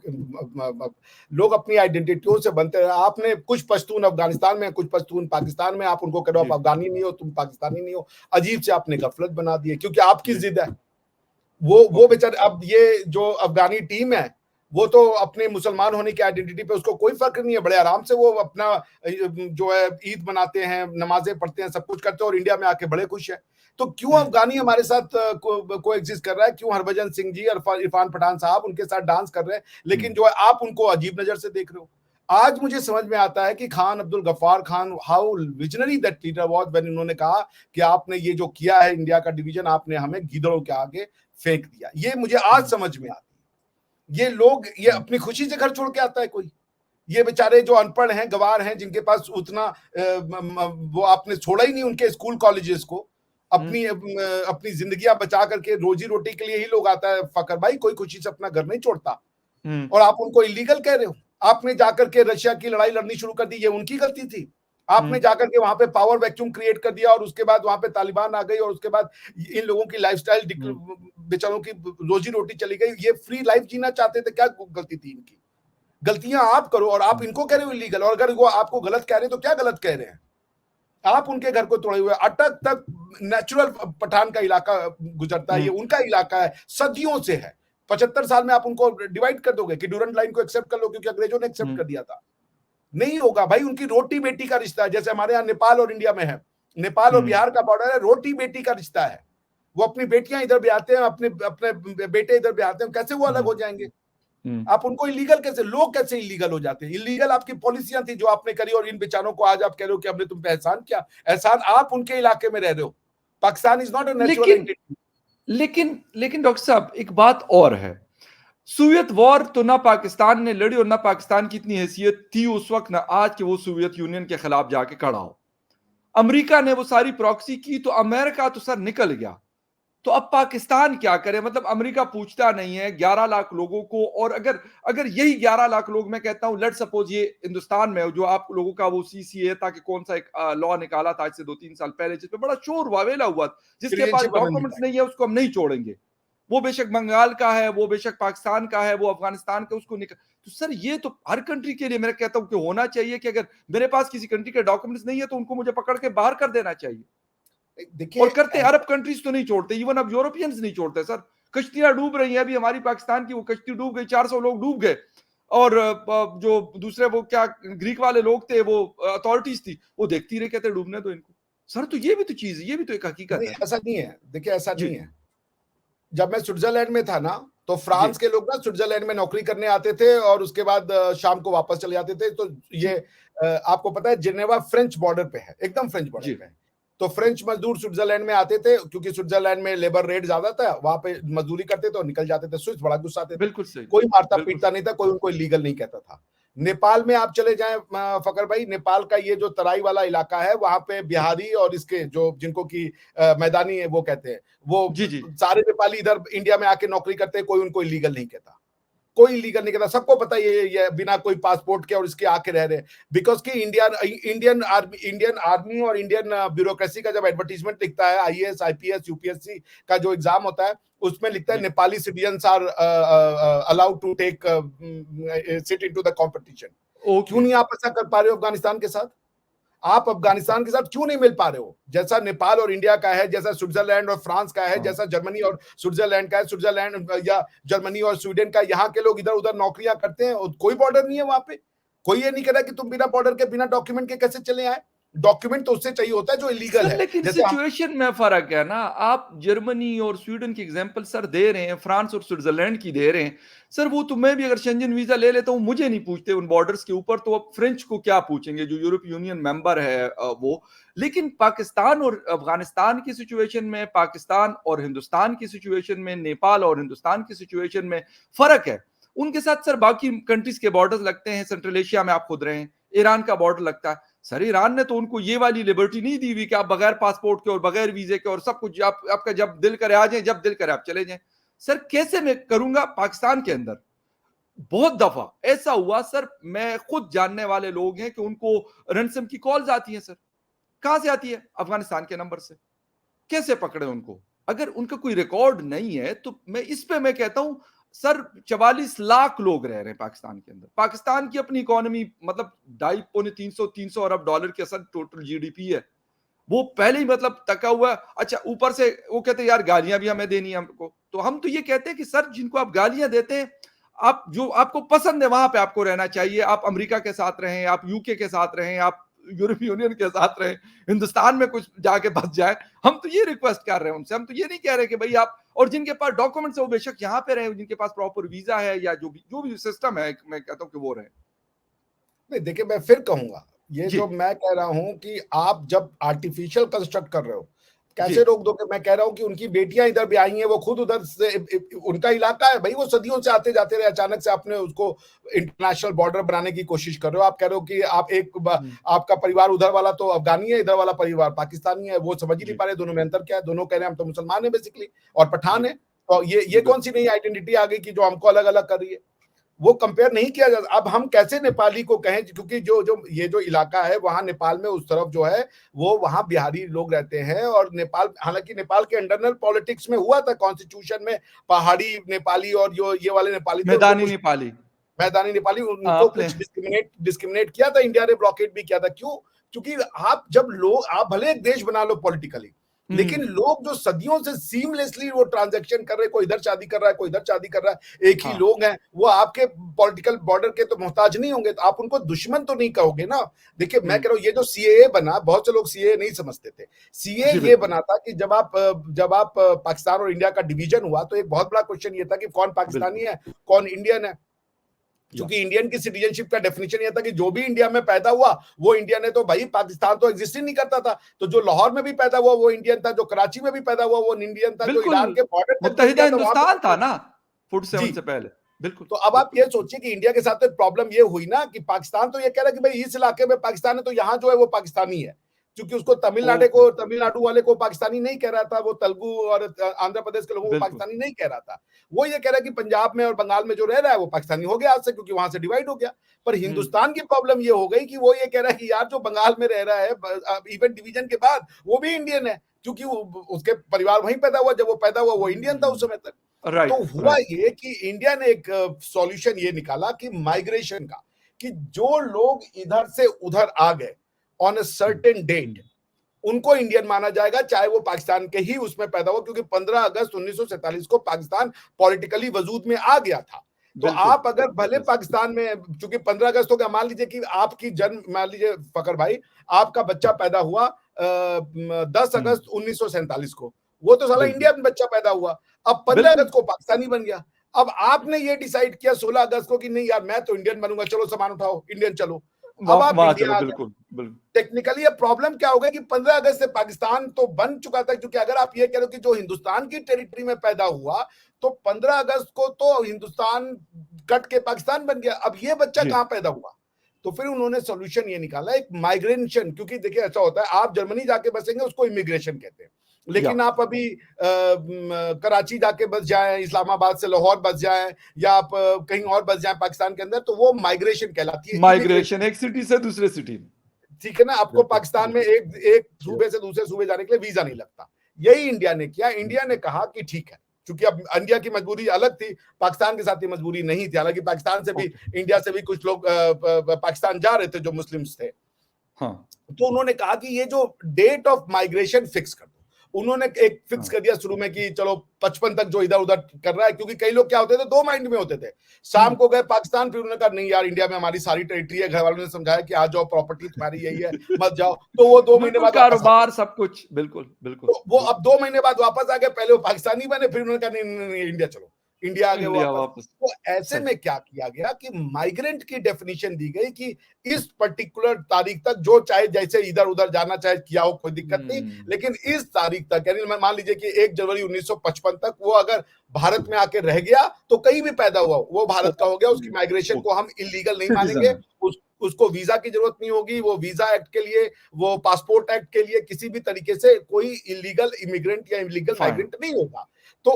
Speaker 2: लोग अपनी आइडेंटिटियों से बनते रहे। आपने कुछ पश्तून अफगानिस्तान में, कुछ पश्तून पाकिस्तान में, आप उनको कह रहे हो
Speaker 1: जी।
Speaker 2: आप अफगानी नहीं हो, तुम पाकिस्तानी नहीं हो। अजीब से आपने गफलत बना दी है, क्योंकि आपकी
Speaker 1: जी।
Speaker 2: जिद है। वो
Speaker 1: ओके।
Speaker 2: बेचारे, अब ये जो अफगानी टीम है, वो तो अपने मुसलमान होने की आइडेंटिटी पे उसको कोई फर्क नहीं है, बड़े आराम से वो अपना जो है ईद मनाते हैं, नमाजें पढ़ते हैं, सब कुछ करते हैं, और इंडिया में आके बड़े खुश है। तो क्यों
Speaker 1: हुँ।
Speaker 2: अफगानी हमारे साथ को एग्जिस्ट कर रहा है? क्यों हरभजन सिंह जी और इरफान पठान साहब उनके साथ डांस कर रहे हैं,
Speaker 1: हुँ।
Speaker 2: लेकिन जो है आप उनको अजीब नजर से देख रहे हो? आज मुझे समझ में आता है कि Khan Abdul Gaffar Khan, how visionary that leader was, when उन्होंने कहा कि आपने ये जो किया है इंडिया का डिवीजन, आपने हमें गीदड़ों के आगे फेंक दिया। ये मुझे आज
Speaker 1: हुँ।
Speaker 2: समझ में आती है। ये लोग, ये
Speaker 1: हुँ।
Speaker 2: अपनी खुशी से घर छोड़ के आता है कोई? ये बेचारे जो अनपढ़ हैं, गवार हैं, जिनके पास उतना वो आपने छोड़ा ही नहीं उनके स्कूल कॉलेजेस को,
Speaker 1: हुँ।
Speaker 2: अपनी जिंदगियां बचा करके रोजी रोटी के लिए ही लोग आता है। फकर भाई, कोई खुशी से अपना घर नहीं छोड़ता,
Speaker 1: हुँ।
Speaker 2: और आप उनको इलीगल कह रहे हो। आपने जाकर के रशिया की लड़ाई लड़नी शुरू कर दी, ये उनकी गलती थी।
Speaker 1: हुँ।
Speaker 2: आपने जाकर के वहां पे पावर वैक्यूम क्रिएट कर दिया, और उसके बाद वहां पे तालिबान आ गई, और उसके बाद इन लोगों की लाइफस्टाइल,
Speaker 1: हुँ।
Speaker 2: बेचारों की रोजी रोटी चली गई। ये फ्री लाइफ जीना चाहते थे, क्या गलती थी इनकी? गलतियां आप करो, और आप
Speaker 1: हुँ।
Speaker 2: इनको कह रहे हो इलीगल, और अगर वो आपको गलत कह रहे हैं तो क्या गलत कह रहे हैं? आप उनके घर को तोड़े हुए, अटक तक नेचुरल पठान का इलाका गुजरता है,
Speaker 1: हुँ।
Speaker 2: ये उनका इलाका है, सदियों से है। 75 साल में आप उनको डिवाइड कर दोगे कि ड्यूरंट लाइन को एक्सेप्ट कर लो, क्योंकि अंग्रेजों ने एक्सेप्ट
Speaker 1: हुँ।
Speaker 2: कर दिया था? नहीं होगा भाई, उनकी रोटी बेटी का रिश्ता है, जैसे हमारे यहाँ नेपाल और इंडिया में है। नेपाल और
Speaker 1: हुँ।
Speaker 2: बिहार का बॉर्डर है, रोटी बेटी का रिश्ता है। वो अपनी बेटियां इधर ब्याहते हैं, अपने अपने बेटे इधर ब्याहते हैं, कैसे वो अलग
Speaker 1: हुँ।
Speaker 2: हो जाएंगे?
Speaker 1: हुँ।
Speaker 2: आप उनको इलीगल कैसे, लोग कैसे इलीगल हो जाते हैं? इलीगल आपकी पॉलिसियां थी जो आपने करी, और इन बेचारों को आज आप कह रहे हो कि हमने तुम पे एहसान किया। एहसान, आप उनके इलाके में रह रहे हो। Pakistan is not a natural
Speaker 1: लेकिन
Speaker 2: एंटिटी।
Speaker 1: लेकिन डॉक्टर साहब, एक बात और है। सोवियत वॉर तो ना पाकिस्तान ने लड़ी, और ना पाकिस्तान की इतनी हैसियत थी उस वक़्त, ना आज कि वो सोवियत यूनियन के खिलाफ जाके खड़ा हो। अमेरिका ने वो सारी प्रॉक्सी की, तो अमेरिका तो सर निकल गया। तो अब पाकिस्तान क्या करे? मतलब अमेरिका पूछता नहीं है 11 लाख लोगों को, और अगर अगर यही 11 लाख लोग, मैं कहता हूं लेट सपोज ये हिंदुस्तान में जो आप लोगों का वो सीसीए था कि कौन सा एक लॉ निकाला था आज से 2-3 साल पहले, जिसपे बड़ा शोर वावेला हुआ, जिसके पास
Speaker 2: सिटीजनशिप अमेंडमेंट
Speaker 1: डॉक्यूमेंट्स नहीं है उसको हम नहीं छोड़ेंगे। वो बेशक बंगाल का है, वो बेशक पाकिस्तान का है, वो अफगानिस्तान का, उसको निकाल। तो सर ये तो हर कंट्री के लिए मैं कहता हूं कि होना चाहिए कि अगर मेरे पास किसी कंट्री के डॉक्यूमेंट्स नहीं है तो उनको मुझे पकड़ के बाहर कर देना चाहिए।
Speaker 2: एक्ट। देखिए
Speaker 1: और करते अरब कंट्रीज तो नहीं छोड़ते, इवन अब यूरोपियंस नहीं छोड़ते सर। कश्तियां डूब रही हैं, अभी हमारी पाकिस्तान की वो कश्ती डूब गई, 400 लोग डूब गए। और जो दूसरे वो क्या ग्रीक वाले लोग थे, वो अथॉरिटीज थी, वो देखती रही, कहते डूबने दो इनको। सर तो ये भी तो चीज है, ये भी तो एक हकीकत
Speaker 2: नहीं,
Speaker 1: है।
Speaker 2: ऐसा नहीं है। देखिए, ऐसा
Speaker 1: जी।
Speaker 2: नहीं है। जब मैं स्विट्जरलैंड में था ना, तो
Speaker 1: जी।
Speaker 2: फ्रांस के लोग ना स्विट्जरलैंड में नौकरी करने आते थे, और उसके बाद शाम को वापस चले जाते थे। तो ये
Speaker 1: जी।
Speaker 2: आपको पता है, जिनेवा फ्रेंच बॉर्डर पे है, एकदम फ्रेंच बॉर्डर
Speaker 1: जी।
Speaker 2: पे है। तो फ्रेंच मजदूर स्विट्जरलैंड में आते थे, क्योंकि स्विट्जरलैंड में लेबर रेट ज्यादा था, वहां पे मजदूरी करते थे और निकल जाते थे। स्विस बड़ा गुस्सा आते थे,
Speaker 1: बिल्कुल सही,
Speaker 2: कोई मारता
Speaker 1: बिल्कुल
Speaker 2: पीटता
Speaker 1: सही।
Speaker 2: नहीं था, कोई उनको इलीगल नहीं कहता था। नेपाल में आप चले जाएं फकर भाई, नेपाल का ये जो तराई वाला इलाका है, वहां पे बिहारी और इसके जो जिनको की मैदानी है वो कहते हैं, वो
Speaker 1: जी, जी।
Speaker 2: सारे नेपाली इधर इंडिया में आके नौकरी करते हैं, कोई उनको इलीगल नहीं कहता, कोई लीगल नहीं कहता, सबको पता ये बिना कोई पासपोर्ट के और इसके आके रह रहे, बिकॉज कि इंडियन आर्मी और इंडियन ब्यूरोक्रेसी का जब एडवर्टीजमेंट लिखता है, आईएएस आईपीएस यूपीएससी का जो एग्जाम होता है, उसमें लिखता है
Speaker 1: जी।
Speaker 2: Nepali citizens are allowed to take sit into the competition. क्यों
Speaker 1: ओके।
Speaker 2: नहीं आप ऐसा कर पा रहे हो अफगानिस्तान के साथ? आप अफगानिस्तान के साथ क्यों नहीं मिल पा रहे हो? जैसा नेपाल और इंडिया का है, जैसा स्विट्जरलैंड और फ्रांस का है,
Speaker 1: हाँ।
Speaker 2: जैसा जर्मनी और स्विट्जरलैंड का है, स्विट्जरलैंड या जर्मनी और स्वीडन का, यहाँ के लोग इधर उधर नौकरियां करते हैं और कोई बॉर्डर नहीं है वहां पे। कोई ये नहीं कह रहा कि तुम बिना बॉर्डर के, बिना डॉक्यूमेंट के कैसे चले आए। डॉक्यूमेंट तो उससे चाहिए होता है जो इलीगल
Speaker 1: सर
Speaker 2: है।
Speaker 1: लेकिन
Speaker 2: जैसे हम
Speaker 1: सिचुएशन में फ़र्क है ना, आप जर्मनी और स्वीडन की एग्ज़ाम्पल सर दे रहे हैं, फ्रांस और स्विट्ज़रलैंड की दे रहे हैं। सर वो तो मैं भी अगर शेंजन वीज़ा ले लेता हूँ, मुझे नहीं पूछते उन बॉर्डर्स के ऊपर, तो अब फ्रेंच को क्या पूछेंगे जो यूरोपीय यूनियन मेंबर है वो। लेकिन पाकिस्तान और अफ़गानिस्तान की सिचुएशन में, पाकिस्तान और हिंदुस्तान की सिचुएशन में, नेपाल और हिंदुस्तान की सिचुएशन में फ़र्क है। उनके साथ सर बाकी कंट्रीज़ के बॉर्डर्स लगते हैं, सेंट्रल एशिया में आप खुद रहे हैं, ईरान का बॉर्डर लगता है। सर ईरान ने तो उनको ये वाली लिबर्टी नहीं दी हुई कि आप बगैर पासपोर्ट के और बगैर वीजे के और सब कुछ आपका जब दिल करे आ जाए, जब दिल करे आप चले जाएं। सर कैसे मैं करूंगा पाकिस्तान के अंदर? बहुत दफा ऐसा हुआ सर, मैं खुद जानने वाले लोग हैं कि उनको रनसम की कॉल्स आती हैं सर। कहां से आती है? अफगानिस्तान के नंबर से। कैसे पकड़े उनको? अगर उनका कोई रिकॉर्ड नहीं है तो मैं इस पे मैं कहता हूं सर 44 लाख लोग रह रहे हैं पाकिस्तान के अंदर। पाकिस्तान की अपनी इकोनॉमी मतलब 250 पौने 300 अरब डॉलर के असर टोटल जीडीपी है। वो पहले ही मतलब तका हुआ है। अच्छा ऊपर से वो कहते हैं यार गालियां भी हमें देनी है हमको, तो हम तो ये कहते हैं कि सर जिनको आप गालियां देते हैं, आप जो आपको पसंद है वहां पे आपको रहना चाहिए। आप अमेरिका के साथ रहें, आप यूके के साथ रहें, आप यूरोपीय यूनियन के साथ रहें, हिंदुस्तान में कुछ जाके बच जाए। हम तो ये रिक्वेस्ट कर रहे हैं उनसे, हम तो ये नहीं कह रहे कि भाई आप, और जिनके पास डॉक्यूमेंट्स है वो बेशक यहाँ पे रहे, जिनके पास प्रॉपर वीजा है या जो भी सिस्टम है, मैं कहता हूँ कि वो रहे।
Speaker 2: नहीं, देखिए मैं फिर कहूंगा, ये
Speaker 1: जी,
Speaker 2: जो मैं कह रहा हूं कि आप जब आर्टिफिशियल कंस्ट्रक्ट कर रहे हो,
Speaker 1: जी,
Speaker 2: कैसे रोक दोगे? मैं कह रहा हूं कि उनकी बेटियां इधर भी आई हैं, वो खुद उधर से, उनका इलाका है भाई, वो सदियों से आते जाते रहे, अचानक से आपने उसको इंटरनेशनल बॉर्डर बनाने की कोशिश कर रहे हो। आप कह रहे हो कि आप आपका परिवार उधर वाला तो अफगानी है, इधर वाला परिवार पाकिस्तानी है, वो समझ ही नहीं
Speaker 1: जी,
Speaker 2: पा रहे दोनों में अंतर क्या है। दोनों कह रहे हैं हम तो मुसलमान है बेसिकली और पठान
Speaker 1: जी,
Speaker 2: है। तो ये कौन सी नई आइडेंटिटी आ गई कि जो हमको अलग अलग कर रही है? वो कंपेयर नहीं किया जाता। अब हम कैसे नेपाली को कहें, क्योंकि जो जो ये जो इलाका है वहां नेपाल में उस तरफ जो है, वो वहां बिहारी लोग रहते हैं। और नेपाल, हालांकि नेपाल के इंटरनल पॉलिटिक्स में हुआ था कॉन्स्टिट्यूशन में, पहाड़ी नेपाली और जो ये वाले नेपाली थे उनको
Speaker 1: मैदानी
Speaker 2: कुछ,
Speaker 1: नेपाली।
Speaker 2: मैदानी नेपाली, उनको
Speaker 1: आपने
Speaker 2: कुछ डिस्क्रिमिनेट किया था, इंडिया ने ब्लॉकेट भी किया था। क्यों? क्योंकि आप जब लोग, आप भले एक देश बना लो पॉलिटिकली, लेकिन लोग जो सदियों से सीमलेसली वो ट्रांजैक्शन कर रहे हैं, कोई इधर शादी कर रहा है, कोई इधर शादी कर रहा है, एक ही
Speaker 1: हाँ,
Speaker 2: लोग हैं, वो आपके पॉलिटिकल बॉर्डर के तो मोहताज नहीं होंगे, तो आप उनको दुश्मन तो नहीं कहोगे ना। देखिए मैं कह रहा हूँ, ये जो सीएए बना, बहुत से लोग सीएए नहीं समझते थे। सीए
Speaker 1: जी
Speaker 2: ये
Speaker 1: बिल्कुल,
Speaker 2: बना था कि जब आप पाकिस्तान और इंडिया का डिवीजन हुआ, तो एक बहुत बड़ा क्वेश्चन ये था कि कौन
Speaker 1: बिल्कुल,
Speaker 2: पाकिस्तानी है, कौन इंडियन है।
Speaker 1: या
Speaker 2: क्योंकि इंडियन की सिटीजनशिप का डेफिनेशन ये था कि जो भी इंडिया में पैदा हुआ वो इंडियन है। तो भाई पाकिस्तान तो एग्जिस्ट ही नहीं करता था, तो जो लाहौर में भी पैदा हुआ वो इंडियन था, जो कराची में भी पैदा हुआ वो इंडियन था, जो
Speaker 1: बिल्कुल,
Speaker 2: ईरान के बॉर्डर तक भी
Speaker 1: मुत्तहिदा
Speaker 2: गया था वहां
Speaker 1: हिंदुस्तान था
Speaker 2: पे।
Speaker 1: ना, 47
Speaker 2: जी,
Speaker 1: से पहले। बिल्कुल,
Speaker 2: तो अब आप
Speaker 1: बिल्कुल,
Speaker 2: ये सोचिए कि इंडिया के साथ तो प्रॉब्लम ये हुई ना कि पाकिस्तान तो ये कह रहा है कि भाई इस इलाके में पाकिस्तान है, तो यहाँ जो है वो पाकिस्तानी है। क्योंकि उसको
Speaker 1: ओके,
Speaker 2: तमिलनाडु वाले को पाकिस्तानी नहीं कह रहा था, वो तेलुगु और आंध्र प्रदेश के लोगों को
Speaker 1: बिल्कुल,
Speaker 2: पाकिस्तानी नहीं कह रहा था। वो ये कह रहा है कि पंजाब में और बंगाल में जो रह रहा है वो पाकिस्तानी हो गया आज से, क्योंकि वहां से डिवाइड हो गया। पर
Speaker 1: हुँ,
Speaker 2: हिंदुस्तान की प्रॉब्लम ये हो गई कि वो ये कह रहा है कि यार जो बंगाल में रह रहा है इवन डिवीजन के बाद, वो भी इंडियन है, क्योंकि उसके परिवार वहीं पैदा हुआ, जब वो पैदा हुआ वो इंडियन था उस समय तक। तो
Speaker 1: राइट,
Speaker 2: हुआ
Speaker 1: राइट,
Speaker 2: ये कि इंडिया ने एक सॉल्यूशन ये निकाला कि माइग्रेशन का, कि जो लोग इधर से उधर आ गए ऑन अ सर्टेन डेट, उनको इंडियन माना जाएगा, चाहे वो पाकिस्तान के ही उसमें पैदा हो, क्योंकि 15 अगस्त 1947 को पाकिस्तान पॉलिटिकली वजूद में आ गया था। तो
Speaker 1: बिल्कुल,
Speaker 2: आप अगर भले
Speaker 1: बिल्कुल,
Speaker 2: पाकिस्तान में, चूंकि 15 अगस्त हो गया, मान लीजिए कि आपकी जन्म, मान लीजिए फकर भाई, आपका बच्चा पैदा हुआ 10
Speaker 1: हुँ,
Speaker 2: अगस्त 1947 को, वो तो साला
Speaker 1: बिल्कुल,
Speaker 2: इंडिया में बच्चा पैदा हुआ। अब 15
Speaker 1: बिल्कुल,
Speaker 2: अगस्त को पाकिस्तानी बन गया। अब आपने ये डिसाइड किया 16 अगस्त को कि नहीं यार मैं तो इंडियन बनूंगा, चलो सामान उठाओ इंडियन चलो। अब आप
Speaker 1: वहां
Speaker 2: इंडिया
Speaker 1: चलो,
Speaker 2: आ गए।
Speaker 1: बिल्कुल बिल्कुल।
Speaker 2: टेक्निकली अब प्रॉब्लम क्या हो गया कि 15 अगस्त से पाकिस्तान तो बन चुका था, क्योंकि अगर आप ये कह रहे हो कि जो हिंदुस्तान की टेरिटरी में पैदा हुआ, तो 15 अगस्त को तो हिंदुस्तान कट के पाकिस्तान बन गया। अब ये बच्चा
Speaker 1: जी
Speaker 2: कहां पैदा हुआ? तो फिर उन्होंने सोल्यूशन ये निकाला, एक माइग्रेशन। क्योंकि देखिए ऐसा होता है, आप जर्मनी जाके बसेंगे उसको इमिग्रेशन कहते हैं,
Speaker 1: या
Speaker 2: लेकिन आप अभी कराची जाके बस जाएं, इस्लामाबाद से लाहौर बस जाएं, या आप कहीं और बस जाएं पाकिस्तान के अंदर, तो वो माइग्रेशन कहलाती है,
Speaker 1: माइग्रेशन,
Speaker 2: इमिग्रेशन।
Speaker 1: एक सिटी से दूसरे सिटी में।
Speaker 2: ठीक है ना, आपको
Speaker 1: बिल्कुल
Speaker 2: पाकिस्तान में
Speaker 1: बिल्कुल।
Speaker 2: एक एक सूबे से दूसरे सूबे जाने के लिए वीजा नहीं लगता। यही इंडिया ने किया। इंडिया ने कहा कि ठीक है, क्योंकि अब इंडिया की मजबूरी अलग थी, पाकिस्तान के साथ ये मजबूरी नहीं थी। हालांकि पाकिस्तान से भी,
Speaker 1: ओके।
Speaker 2: इंडिया से भी कुछ लोग पाकिस्तान जा रहे थे जो मुस्लिम्स थे।
Speaker 1: हाँ
Speaker 2: तो उन्होंने कहा कि ये जो डेट ऑफ माइग्रेशन फिक्स कर दो। उन्होंने एक फिक्स
Speaker 1: हाँ।
Speaker 2: कर दिया शुरू में कि चलो 55 तक जो इधर उधर कर रहा है, क्योंकि कई लोग क्या होते थे, दो माइंड में होते थे। शाम को गए पाकिस्तान, फिर उन्होंने कहा नहीं यार, इंडिया में हमारी सारी टेरिटरी है, घर वालों ने समझाया कि आ जाओ, प्रॉपर्टी तुम्हारी यही है, मत जाओ, तो वो 2 महीने
Speaker 1: बिल्कुल,
Speaker 2: बाद वापस आ गए।
Speaker 1: कारोबार सब कुछ, बिल्कुल बिल्कुल
Speaker 2: तो वो अब
Speaker 1: बिल्कुल।
Speaker 2: 2 महीने बाद वापस आ गए। पहले वो पाकिस्तानी बने, फिर उन्होंने कहा नहीं नहीं नहीं, इंडिया चलो, इंडिया आ गए
Speaker 1: इंडिया
Speaker 2: वापस।
Speaker 1: वापस।
Speaker 2: तो ऐसे
Speaker 1: सही।
Speaker 2: में क्या किया गया कि माइग्रेंट की डेफिनेशन दी गई कि इस पर्टिकुलर तारीख तक जो चाहे जैसे इधर उधर जाना चाहे किया हो, कोई दिक्कत नहीं,
Speaker 1: हम्म।
Speaker 2: लेकिन इस तारीख तक, यानी मान लीजिए कि 1 जनवरी 1955 तक वो अगर भारत में आके रह गया, तो कहीं भी पैदा हुआ वो भारत का हो गया, उसकी माइग्रेशन को हम इलीगल नहीं
Speaker 1: सिटीजन
Speaker 2: मानेंगे।
Speaker 1: है।
Speaker 2: उसको वीजा की जरूरत नहीं होगी। वो वीजा एक्ट के लिए, वो पासपोर्ट एक्ट के लिए किसी भी तरीके से कोई इलीगल इमिग्रेंट या इलीगल
Speaker 1: फाइन।
Speaker 2: माइग्रेंट नहीं होगा। तो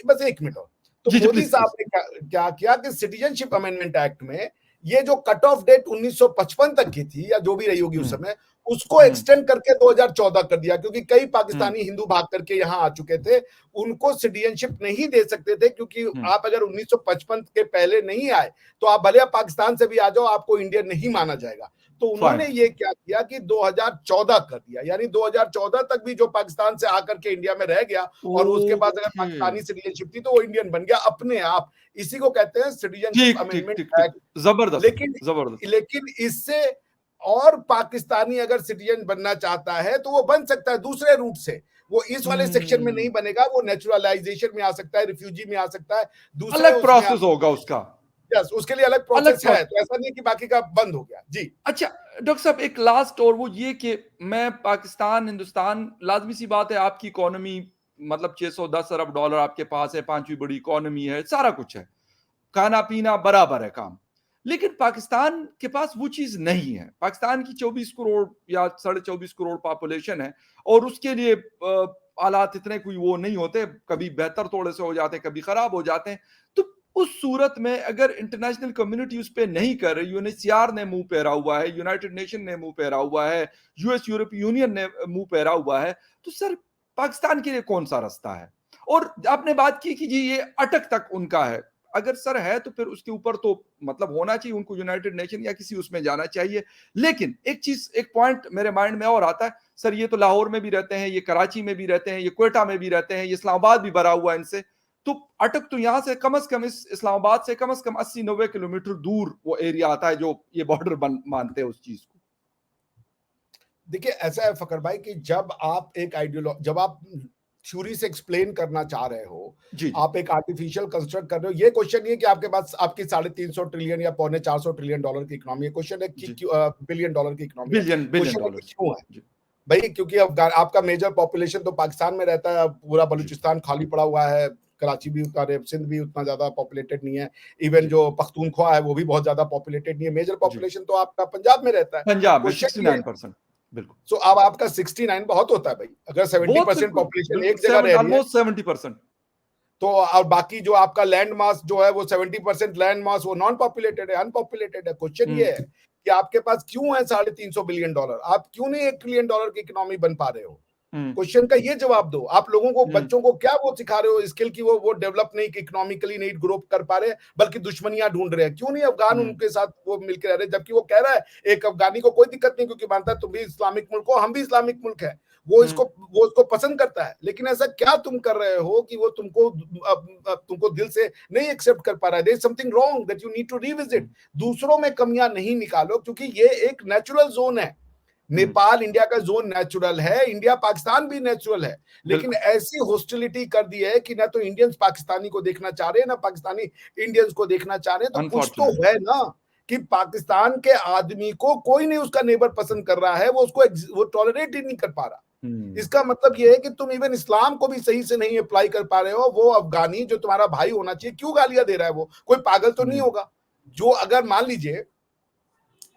Speaker 2: बस 1 मिनट और। तो
Speaker 1: जी जी,
Speaker 2: मोदी
Speaker 1: प्लीज
Speaker 2: साहब
Speaker 1: प्लीज।
Speaker 2: ने क्या किया कि सिटीजनशिप अमेंडमेंट एक्ट में ये जो कट ऑफ डेट 1955 तक की थी, या जो भी रही होगी उस
Speaker 1: हम्म
Speaker 2: समय, उसको
Speaker 1: हम्म
Speaker 2: एक्सटेंड करके 2014 कर दिया, क्योंकि कई
Speaker 1: हम्म
Speaker 2: पाकिस्तानी हिंदू भाग करके यहाँ आ चुके थे। उनको सिटीजनशिप नहीं दे सकते थे, क्योंकि
Speaker 1: हम्म।
Speaker 2: आप अगर 1955 के पहले नहीं आए, तो आप भले पाकिस्तान से भी आ जाओ, आपको इंडियन नहीं माना जाएगा। तो
Speaker 1: फाइन।
Speaker 2: उन्होंने ये क्या किया कि 2014 कर दिया, यानी 2014 तक भी जो पाकिस्तान से आकर के इंडिया में रह गया, और उसके बाद अगर
Speaker 1: ओके।
Speaker 2: पाकिस्तानी सिटीजनशिप थी, तो वो इंडियन बन गया अपने आप। इसी को कहते हैं सिटीजनशिप
Speaker 1: ठीक ठीक
Speaker 2: अमेंडमेंट
Speaker 1: ठीक ठीक।
Speaker 2: एक्ट।
Speaker 1: जबरदस्त
Speaker 2: लेकिन
Speaker 1: जबरदस्त।
Speaker 2: लेकिन इससे और पाकिस्तानी अगर सिटीजन बनना चाहता है तो वो बन सकता है दूसरे रूट से। वो इस वाले सेक्शन में नहीं
Speaker 1: हम्म।
Speaker 2: बनेगा, वो नेचुरलाइजेशन में आ सकता है, रिफ्यूजी में आ सकता है, दूसरे
Speaker 1: अलग
Speaker 2: उसमें
Speaker 1: प्रोसेस होगा उसका।
Speaker 2: यस, उसके लिए अलग
Speaker 1: अलग
Speaker 2: प्रोसेस है।
Speaker 1: प्रोसेस।
Speaker 2: तो ऐसा नहीं है कि बाकी का बंद हो गया। जी।
Speaker 1: अच्छा डॉक्टर साहब, एक लास्ट और वो ये कि मैं पाकिस्तान हिंदुस्तान, लाजमी सी बात है आपकी इकोनॉमी, मतलब 610 अरब डॉलर आपके पास है, पांचवी बड़ी इकोनॉमी है, सारा कुछ है, खाना पीना बराबर है काम। लेकिन पाकिस्तान के पास वो चीज नहीं है। पाकिस्तान की 24 करोड़ या 24.5 करोड़ पॉपुलेशन है, और उसके लिए हालात इतने कोई वो नहीं होते, कभी बेहतर थोड़े से हो जाते हैं, कभी खराब हो जाते हैं। तो उस सूरत में अगर इंटरनेशनल कम्युनिटी उस पर नहीं कर रही, यूएनएचसीआर ने मुंह फेरा हुआ है, यूनाइटेड नेशन ने मुंह फेरा हुआ है, यूएस यूरोपीय यूनियन ने मुंह फेरा हुआ है, तो सर पाकिस्तान के लिए कौन सा रास्ता है? और आपने बात की कि जी ये अटक तक उनका है, अगर सर है तो फिर उसके ऊपर तो मतलब होना चाहिए, उनको यूनाइटेड नेशन या किसी उसमें जाना चाहिए। लेकिन एक चीज, एक पॉइंट मेरे माइंड में और आता है, सर ये तो लाहौर में भी रहते हैं, ये कराची में भी रहते हैं, ये क्वेटा में भी रहते हैं, ये इस्लामाबाद भी भरा हुआ है इनसे, तो अटक तो यहां से कम कम इस इस्लामाबाद से कम 80-90 किलोमीटर दूर वो एरिया आता है जो ये बॉर्डर मानते हैं उस चीज को।
Speaker 2: देखिए ऐसा है फकर भाई कि जब आप थ्योरी से एक्सप्लेन करना चाह रहे हो,
Speaker 1: जी जी
Speaker 2: आप एक आर्टिफिशियल कंस्ट्रक्ट कर रहे हो। ये क्वेश्चन नहीं है कि आपके पास आपकी 350 ट्रिलियन या पौने 400 ट्रिलियन डॉलर की इकोनॉमी है। क्वेश्चन है कि
Speaker 1: जी।
Speaker 2: बिलियन डॉलर की इकोनॉमी है।
Speaker 1: बिलियन बिलियन
Speaker 2: क्वेश्चन है कि
Speaker 1: डॉलर्स।
Speaker 2: क्यों है
Speaker 1: जी
Speaker 2: भाई? क्योंकि अब आपका मेजर पॉपुलेशन तो पाकिस्तान में रहता है, पूरा
Speaker 1: जी
Speaker 2: बलूचिस्तान खाली पड़ा हुआ है, कराची भी उतना, सिंध भी उतना ज्यादा पॉपुलेटेड नहीं है, इवन
Speaker 1: जी
Speaker 2: जो पख्तूनख्वा है वो भी बहुत ज्यादा पॉपुलेटेड नहीं है। मेजर
Speaker 1: जी।
Speaker 2: पॉपुलेशन तो आपका पंजाब में रहता है।
Speaker 1: पंजाब में
Speaker 2: क्वेश्चन ये
Speaker 1: 69%। बिल्कुल।
Speaker 2: सो अब आपका 69 बहुत होता है भाई। अगर
Speaker 1: बहुत
Speaker 2: 70%
Speaker 1: बिल्कुल
Speaker 2: पॉपुलेशन
Speaker 1: बिल्कुल,
Speaker 2: एक जगह रह रही है,
Speaker 1: ऑलमोस्ट 70%।
Speaker 2: तो और बाकी जो आपका लैंड मास जो है वो 70% लैंड मास वो नॉन पॉपुलेटेड है, अनपॉपुलेटेड है। क्वेश्चन ये है कि आपके पास क्यों है 350 बिलियन डॉलर? आप क्यों नहीं 1 ट्रिलियन डॉलर की इकोनॉमी बन पा रहे हो?
Speaker 1: हम्म
Speaker 2: क्वेश्चन का ये जवाब दो। आप लोगों को,
Speaker 1: हम्म
Speaker 2: बच्चों को क्या वो सिखा रहे हो स्किल की? वो डेवलप नहीं, इकोनॉमिकली नहीं ग्रो कर पा रहे, बल्कि दुश्मनियां ढूंढ रहे हैं। क्यों नहीं अफगान
Speaker 1: हम्म
Speaker 2: उनके साथ वो मिलकर रह रहे, जबकि वो कह रहा है एक अफगानी को कोई दिक्कत नहीं, क्योंकि मानता है तुम भी इस्लामिक मुल्क हो, हम भी इस्लामिक मुल्क है।
Speaker 1: हम्म
Speaker 2: वो इसको पसंद करता है। लेकिन ऐसा क्या तुम कर रहे हो कि वो तुमको दिल से नहीं एक्सेप्ट कर पा रहा है? There is something wrong that you need to revisit. दूसरों में कमियां नहीं निकालो, क्योंकि ये एक नेचुरल जोन है।
Speaker 1: हम्म,
Speaker 2: नेपाल इंडिया का जोन नेचुरल है, इंडिया पाकिस्तान भी नेचुरल है। लेकिन
Speaker 1: बिल्कुल।
Speaker 2: ऐसी हॉस्टिलिटी कर दी है कि ना तो इंडियंस पाकिस्तानी को देखना चाह रहे हैं, ना पाकिस्तानी इंडियंस को देखना चाह रहे हैं। तो कुछ तो
Speaker 1: अनफॉर्चुनेट।
Speaker 2: है ना कि पाकिस्तान के आदमी को कोई नहीं उसका नेबर पसंद कर रहा है, वो टॉलरेट ही नहीं कर पा रहा। इसका मतलब ये है कि तुम इवन इस्लाम को भी सही से नहीं अप्लाई कर पा रहे हो। वो अफगानी जो तुम्हारा भाई होना चाहिए, क्यों गालियां दे रहा है? वो कोई पागल तो नहीं होगा जो, अगर मान लीजिए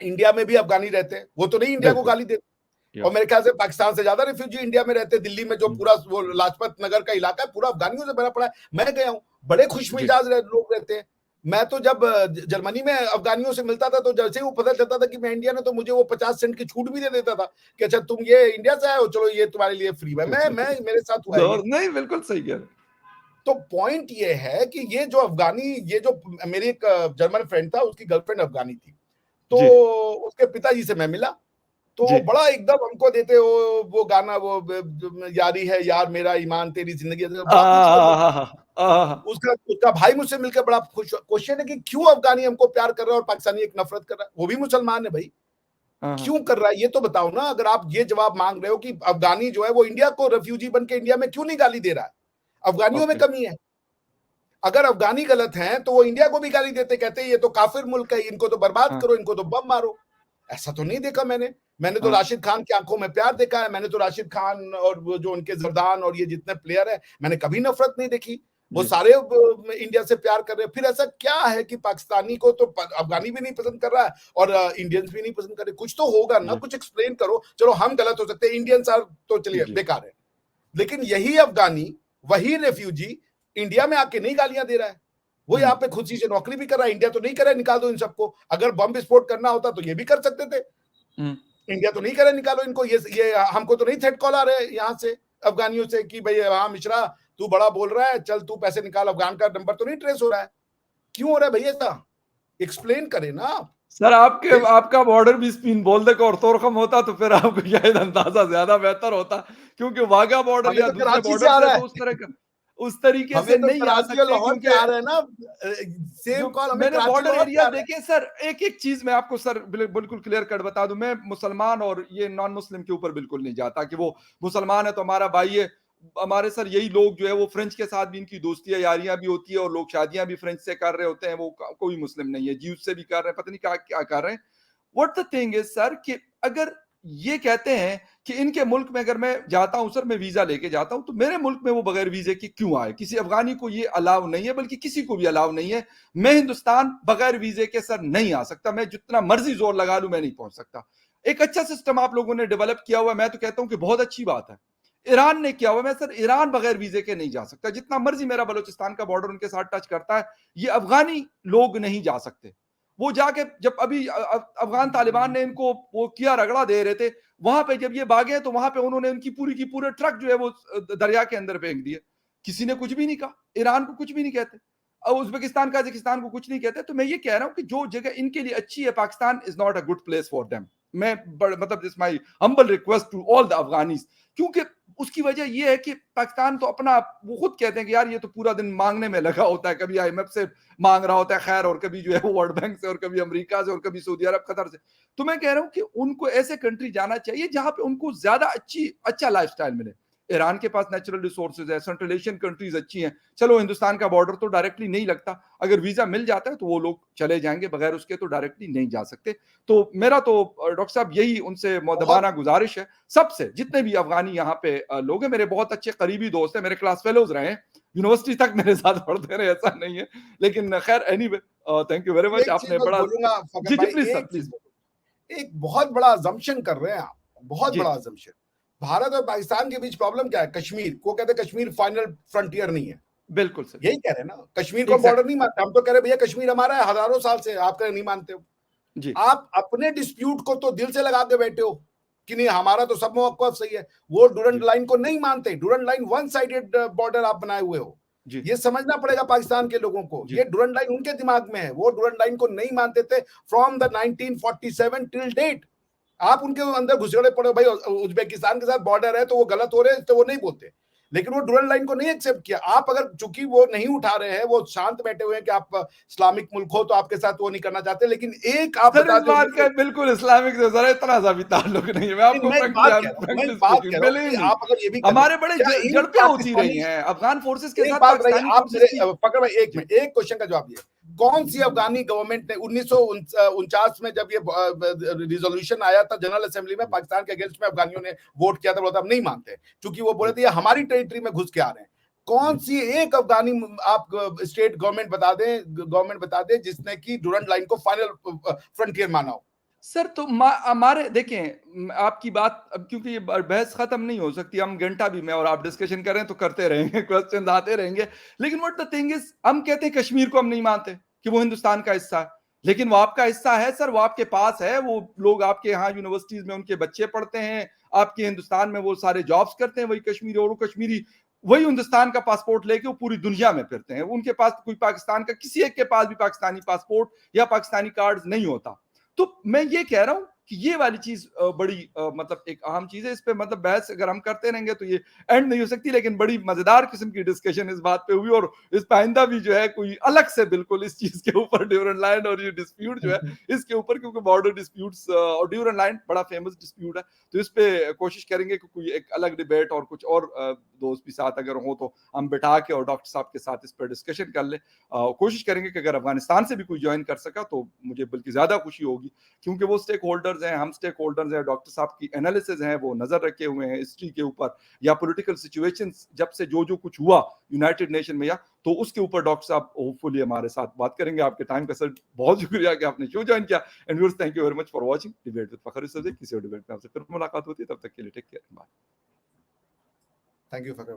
Speaker 2: इंडिया में भी अफगानी रहते हैं, वो तो नहीं इंडिया को गाली देते। और मेरे ख्याल से पाकिस्तान से ज्यादा रिफ्यूजी इंडिया में रहते हैं। दिल्ली में जो पूरा वो लाजपत नगर का इलाका है पूरा अफगानियों से भरा पड़ा है। मैं गया हूँ, बड़े खुशमिजाज लोग रहते हैं। मैं तो जब जर्मनी में अफगानियों से मिलता था तो जैसे ही वो पता चलता था कि मैं इंडिया में, तो मुझे वो 50 सेंट की छूट भी दे देता था कि अच्छा तुम ये इंडिया से आए हो, चलो ये तुम्हारे लिए फ्री है। मैं मेरे साथ हुआ है।
Speaker 1: नहीं, बिल्कुल सही कह रहे।
Speaker 2: तो पॉइंट ये है कि ये जो अफगानी, ये जो मेरी एक जर्मन फ्रेंड था, उसकी गर्लफ्रेंड अफगानी थी, तो उसके पिताजी से मैं मिला, तो बड़ा एकदम हमको देते हो वो गाना, वो यारी है यार मेरा ईमान तेरी जिंदगी, उसका भाई मुझसे मिलकर बड़ा खुश। क्वेश्चन है कि क्यों अफगानी हमको प्यार कर रहा है और पाकिस्तानी एक नफरत कर रहा है? वो भी मुसलमान है भाई, क्यों कर रहा है ये तो बताओ ना। अगर आप ये जवाब मांग रहे हो कि अफगानी जो है वो इंडिया को रेफ्यूजी बन के इंडिया में क्यों नहीं गाली दे रहा है, अफगानियों में कमी है। अगर अफगानी गलत हैं तो वो इंडिया को भी गाली देते, कहते हैं ये तो काफिर मुल्क है, इनको तो बर्बाद करो, इनको तो बम मारो। ऐसा तो नहीं देखा मैंने तो राशिद खान की आंखों में प्यार देखा है। मैंने तो राशिद खान और वो जो उनके जरदान और ये जितने प्लेयर है, मैंने कभी नफरत नहीं देखी। वो सारे इंडिया से प्यार कर रहे हैं। फिर ऐसा क्या है कि पाकिस्तानी को तो अफगानी भी नहीं पसंद कर रहा है और इंडियंस भी नहीं पसंद कर रहे? कुछ तो होगा ना, कुछ एक्सप्लेन करो। चलो हम गलत हो सकते हैं, इंडियंस तो चलिए बेकार है, लेकिन यही अफगानी, वही रेफ्यूजी इंडिया में आके नहीं गालियां दे रहा है। वो यहाँ पे खुशी से नौकरी भी कर रहा है। इंडिया तो नहीं करे निकाल दो इन सबको। अगर बम विस्फोट करना होता तो ये भी कर सकते थे। इंडिया तो नहीं करे निकालो इनको। ये हमको तो नहीं थ्रेट कॉल आ रहे यहाँ से अफगानियों से कि भाई हाँ मिश्रा तू बड़ा बोल रहा है, चल तू पैसे निकाल। अफगान का नंबर तो नहीं ट्रेस हो रहा है। क्यों हो रहा है भैया ऐसा? एक्सप्लेन करे ना
Speaker 1: सर। आपका बॉर्डर भी स्पिन बोल दे और तोरखम होता तो फिर आपको शायद अंदाजा ज्यादा बेहतर होता, क्योंकि वाघा बॉर्डर या दूसरे बॉर्डर से तो उस तरीके से नहीं आ सकते, क्योंकि
Speaker 2: आ रहे हैं ना सेम कॉल हमें
Speaker 1: मैंने बॉर्डर एरिया देखे सर। एक चीज मैं आपको सर बिल्कुल क्लियर कट बता दूं, मैं मुसलमान और ये नॉन मुस्लिम के ऊपर बिल्कुल नहीं जाता कि वो मुसलमान है तो हमारा भाई है। हमारे सर यही लोग जो है वो फ्रेंच के साथ भी इनकी दोस्तियां यारियां भी होती है और लोग शादियां भी फ्रेंच से कर रहे होते हैं। वो कोई मुस्लिम नहीं है, जीव से भी कर रहे हैं, पता नहीं क्या क्या कर रहे हैं। What the thing is sir कि अगर ये कहते हैं कि इनके मुल्क में अगर मैं जाता हूं सर, मैं वीजा लेके जाता हूं, तो मेरे मुल्क में वो बगैर वीजे के क्यों आए? किसी अफगानी को ये अलाउ नहीं है, बल्कि किसी को भी अलाउ नहीं है। मैं हिंदुस्तान बगैर वीजे के सर नहीं आ सकता। मैं जितना मर्जी जोर लगा लूं मैं नहीं पहुंच सकता। एक अच्छा सिस्टम आप लोगों ने डेवलप किया हुआ, मैं तो कहता हूं कि बहुत अच्छी बात है। ईरान ने किया हुआ, मैं सर ईरान बगैर वीजे के नहीं जा सकता। जितना मर्जी मेरा बलूचिस्तान का बॉर्डर उनके साथ टच करता है, ये अफगानी लोग नहीं जा सकते। वो जाके जब अभी अफगान तालिबान ने इनको वो किया, रगड़ा दे रहे थे, वहां पे जब ये भागे तो वहां पे उन्होंने उनकी पूरी की पूरे ट्रक जो है वो दरिया के अंदर फेंक दिए। किसी ने कुछ भी नहीं कहा। ईरान को कुछ भी नहीं कहते, और उज्बेकिस्तान कजाकिस्तान को कुछ नहीं कहते। तो मैं ये कह रहा हूं कि जो जगह इनके लिए अच्छी है, Pakistan is not a good place for them. मैं मतलब this my humble request to all the Afghanis, क्योंकि उसकी वजह यह है कि पाकिस्तान तो अपना, वो खुद कहते हैं कि यार ये तो पूरा दिन मांगने में लगा होता है, कभी IMF से मांग रहा होता है खैर, और कभी जो है वो वर्ल्ड बैंक से, और कभी अमेरिका से, और कभी सऊदी अरब कतर से। तो मैं कह रहा हूं कि उनको ऐसे कंट्री जाना चाहिए जहां पे उनको ज्यादा अच्छा लाइफस्टाइल मिले। ईरान के पास नेचुरल रिसोर्सेज है, सेंट्रल एशियन कंट्रीज अच्छी हैं। चलो हिंदुस्तान का बॉर्डर तो डायरेक्टली नहीं लगता, अगर वीजा मिल जाता है तो वो लोग चले जाएंगे, बगैर उसके तो डायरेक्टली नहीं जा सकते। तो मेरा तो डॉक्टर साहब यही उनसे मौदबाना गुजारिश है सबसे, जितने भी अफगानी यहाँ पे लोग हैं, मेरे बहुत अच्छे करीबी दोस्त हैं, मेरे क्लास फेलोज रहे हैं, यूनिवर्सिटी तक मेरे साथ पढ़ते रहे, ऐसा नहीं है। लेकिन खैर anyway, thank you very much. आपने बड़ा जी प्लीज सर प्लीज।
Speaker 2: एक बहुत बड़ा अजम्पशन कर रहे हैं आप, बहुत बड़ा अजम्पशन। भारत और पाकिस्तान के बीच प्रॉब्लम क्या है? कश्मीर को कहते हैं कश्मीर फाइनल फ्रंटियर नहीं है।
Speaker 1: बिल्कुल सर,
Speaker 2: यही कह रहे हैं ना, कश्मीर को बॉर्डर नहीं मानते। हम तो कह रहे भैया कश्मीर हमारा है हजारों साल से, आप कह नहीं मानते हो
Speaker 1: जी।
Speaker 2: आप अपने डिस्प्यूट को तो दिल से लगा के बैठे हो कि नहीं हमारा तो सब मौक़िफ़ सही है। वो डूरंड लाइन को नहीं मानते। Durand line one sided border आप बनाए हुए हो। ये समझना पड़ेगा पाकिस्तान के लोगों को। ये डूरंड लाइन उनके दिमाग में है, वो डूरंड लाइन को नहीं मानते थे फ्रॉम द 1947 टिल डेट। आप उनके अंदर घुसड़े पड़े भाई, उज्बेकिस्तान के साथ बॉर्डर है तो वो गलत हो रहे हैं, तो वो नहीं बोलते, लेकिन वो डूरंड लाइन को नहीं एक्सेप्ट किया। आप अगर चूंकि वो नहीं उठा रहे हैं, वो शांत बैठे हुए हैं कि आप इस्लामिक मुल्क हो तो आपके साथ वो नहीं करना चाहते। लेकिन एक आप बता दो,
Speaker 1: बात का बिल्कुल इस्लामिक से जरा इतना सा भी ताल्लुक नहीं है। मैं आपको
Speaker 2: आप अगर ये भी
Speaker 1: हमारे बड़े जड़पें होती रही हैं अफगान फोर्सेस के साथ।
Speaker 2: एक बात रही, आप पकड़ में एक क्वेश्चन का जवाब दिए। कौन सी अफगानी गवर्नमेंट ने 1949 में जब ये रिजोल्यूशन आया था जनरल असेंबली में, पाकिस्तान के अगेंस्ट में अफगानियों ने वोट किया था, बोला था हम नहीं मानते, क्योंकि वो बोले थे ये हमारी टेरिटरी में घुस के आ रहे हैं। कौन सी एक अफगानी आप स्टेट गवर्नमेंट बता दें जिसने की डूरंड लाइन को फाइनल फ्रंटियर माना हो?
Speaker 1: सर तो हमारे देखें आपकी बात, अब क्योंकि ये बहस खत्म नहीं हो सकती, हम घंटा भी मैं और आप डिस्कशन कर रहे हैं तो करते रहेंगे, क्वेश्चन आते रहेंगे, लेकिन व्हाट द थिंग इज, हम कहते हैं कश्मीर को हम नहीं मानते कि वो हिंदुस्तान का हिस्सा है, लेकिन वो आपका हिस्सा है सर, वो आपके पास है, वो लोग आपके यहाँ यूनिवर्सिटीज में उनके बच्चे पढ़ते हैं, आपके हिंदुस्तान में वो सारे जॉब्स करते हैं वही कश्मीरी, और वो कश्मीरी वही हिंदुस्तान का पासपोर्ट लेके वो पूरी दुनिया में फिरते हैं, उनके पास कोई पाकिस्तान का, किसी एक के पास भी पाकिस्तानी पासपोर्ट या पाकिस्तानी कार्ड नहीं होता। तो मैं ये कह रहा हूं कि ये वाली चीज बड़ी मतलब एक अहम चीज है, इस पे मतलब बहस अगर हम करते रहेंगे तो ये एंड नहीं हो सकती, लेकिन बड़ी मजेदार किस्म की डिस्कशन इस बात पे हुई, और इस पे आइंदा भी जो है कोई अलग से बिल्कुल इस चीज के ऊपर ड्यूरन लाइन और ये डिस्प्यूट जो है इसके ऊपर, क्योंकि बॉर्डर डिस्प्यूट्स और ड्यूरन लाइन बड़ा फेमस डिस्प्यूट है, तो इस पे कोशिश करेंगे कि कोई एक अलग डिबेट और कुछ और दोस्त भी साथ अगर हो तो हम बिठा के और डॉक्टर साहब के साथ इस पर डिस्कशन कर ले। कोशिश करेंगे कि अगर अफगानिस्तान से भी कोई ज्वाइन कर सका तो मुझे बल्कि ज्यादा खुशी होगी, क्योंकि वो स्टेक होल्डर्स हैं, हम स्टेक होल्डर्स हैं, डॉक्टर साहब की एनालिसिस हैं, वो नजर रखे हुए हैं हिस्ट्री के ऊपर या पॉलिटिकल सिचुएशंस जब से जो जो कुछ हुआ यूनाइटेड नेशन में, या तो उसके ऊपर डॉक्टर साहब होपफुली हमारे साथ बात करेंगे। आपके टाइम का सर बहुत शुक्रिया कि आपने शो ज्वाइन किया, and viewers thank you very much for watching debate with Fakhar Yusuf. किसी और डिबेट में आपसे फिर मुलाकात होती है, तब तक के लिए take care, bye.
Speaker 2: Thank you फकर।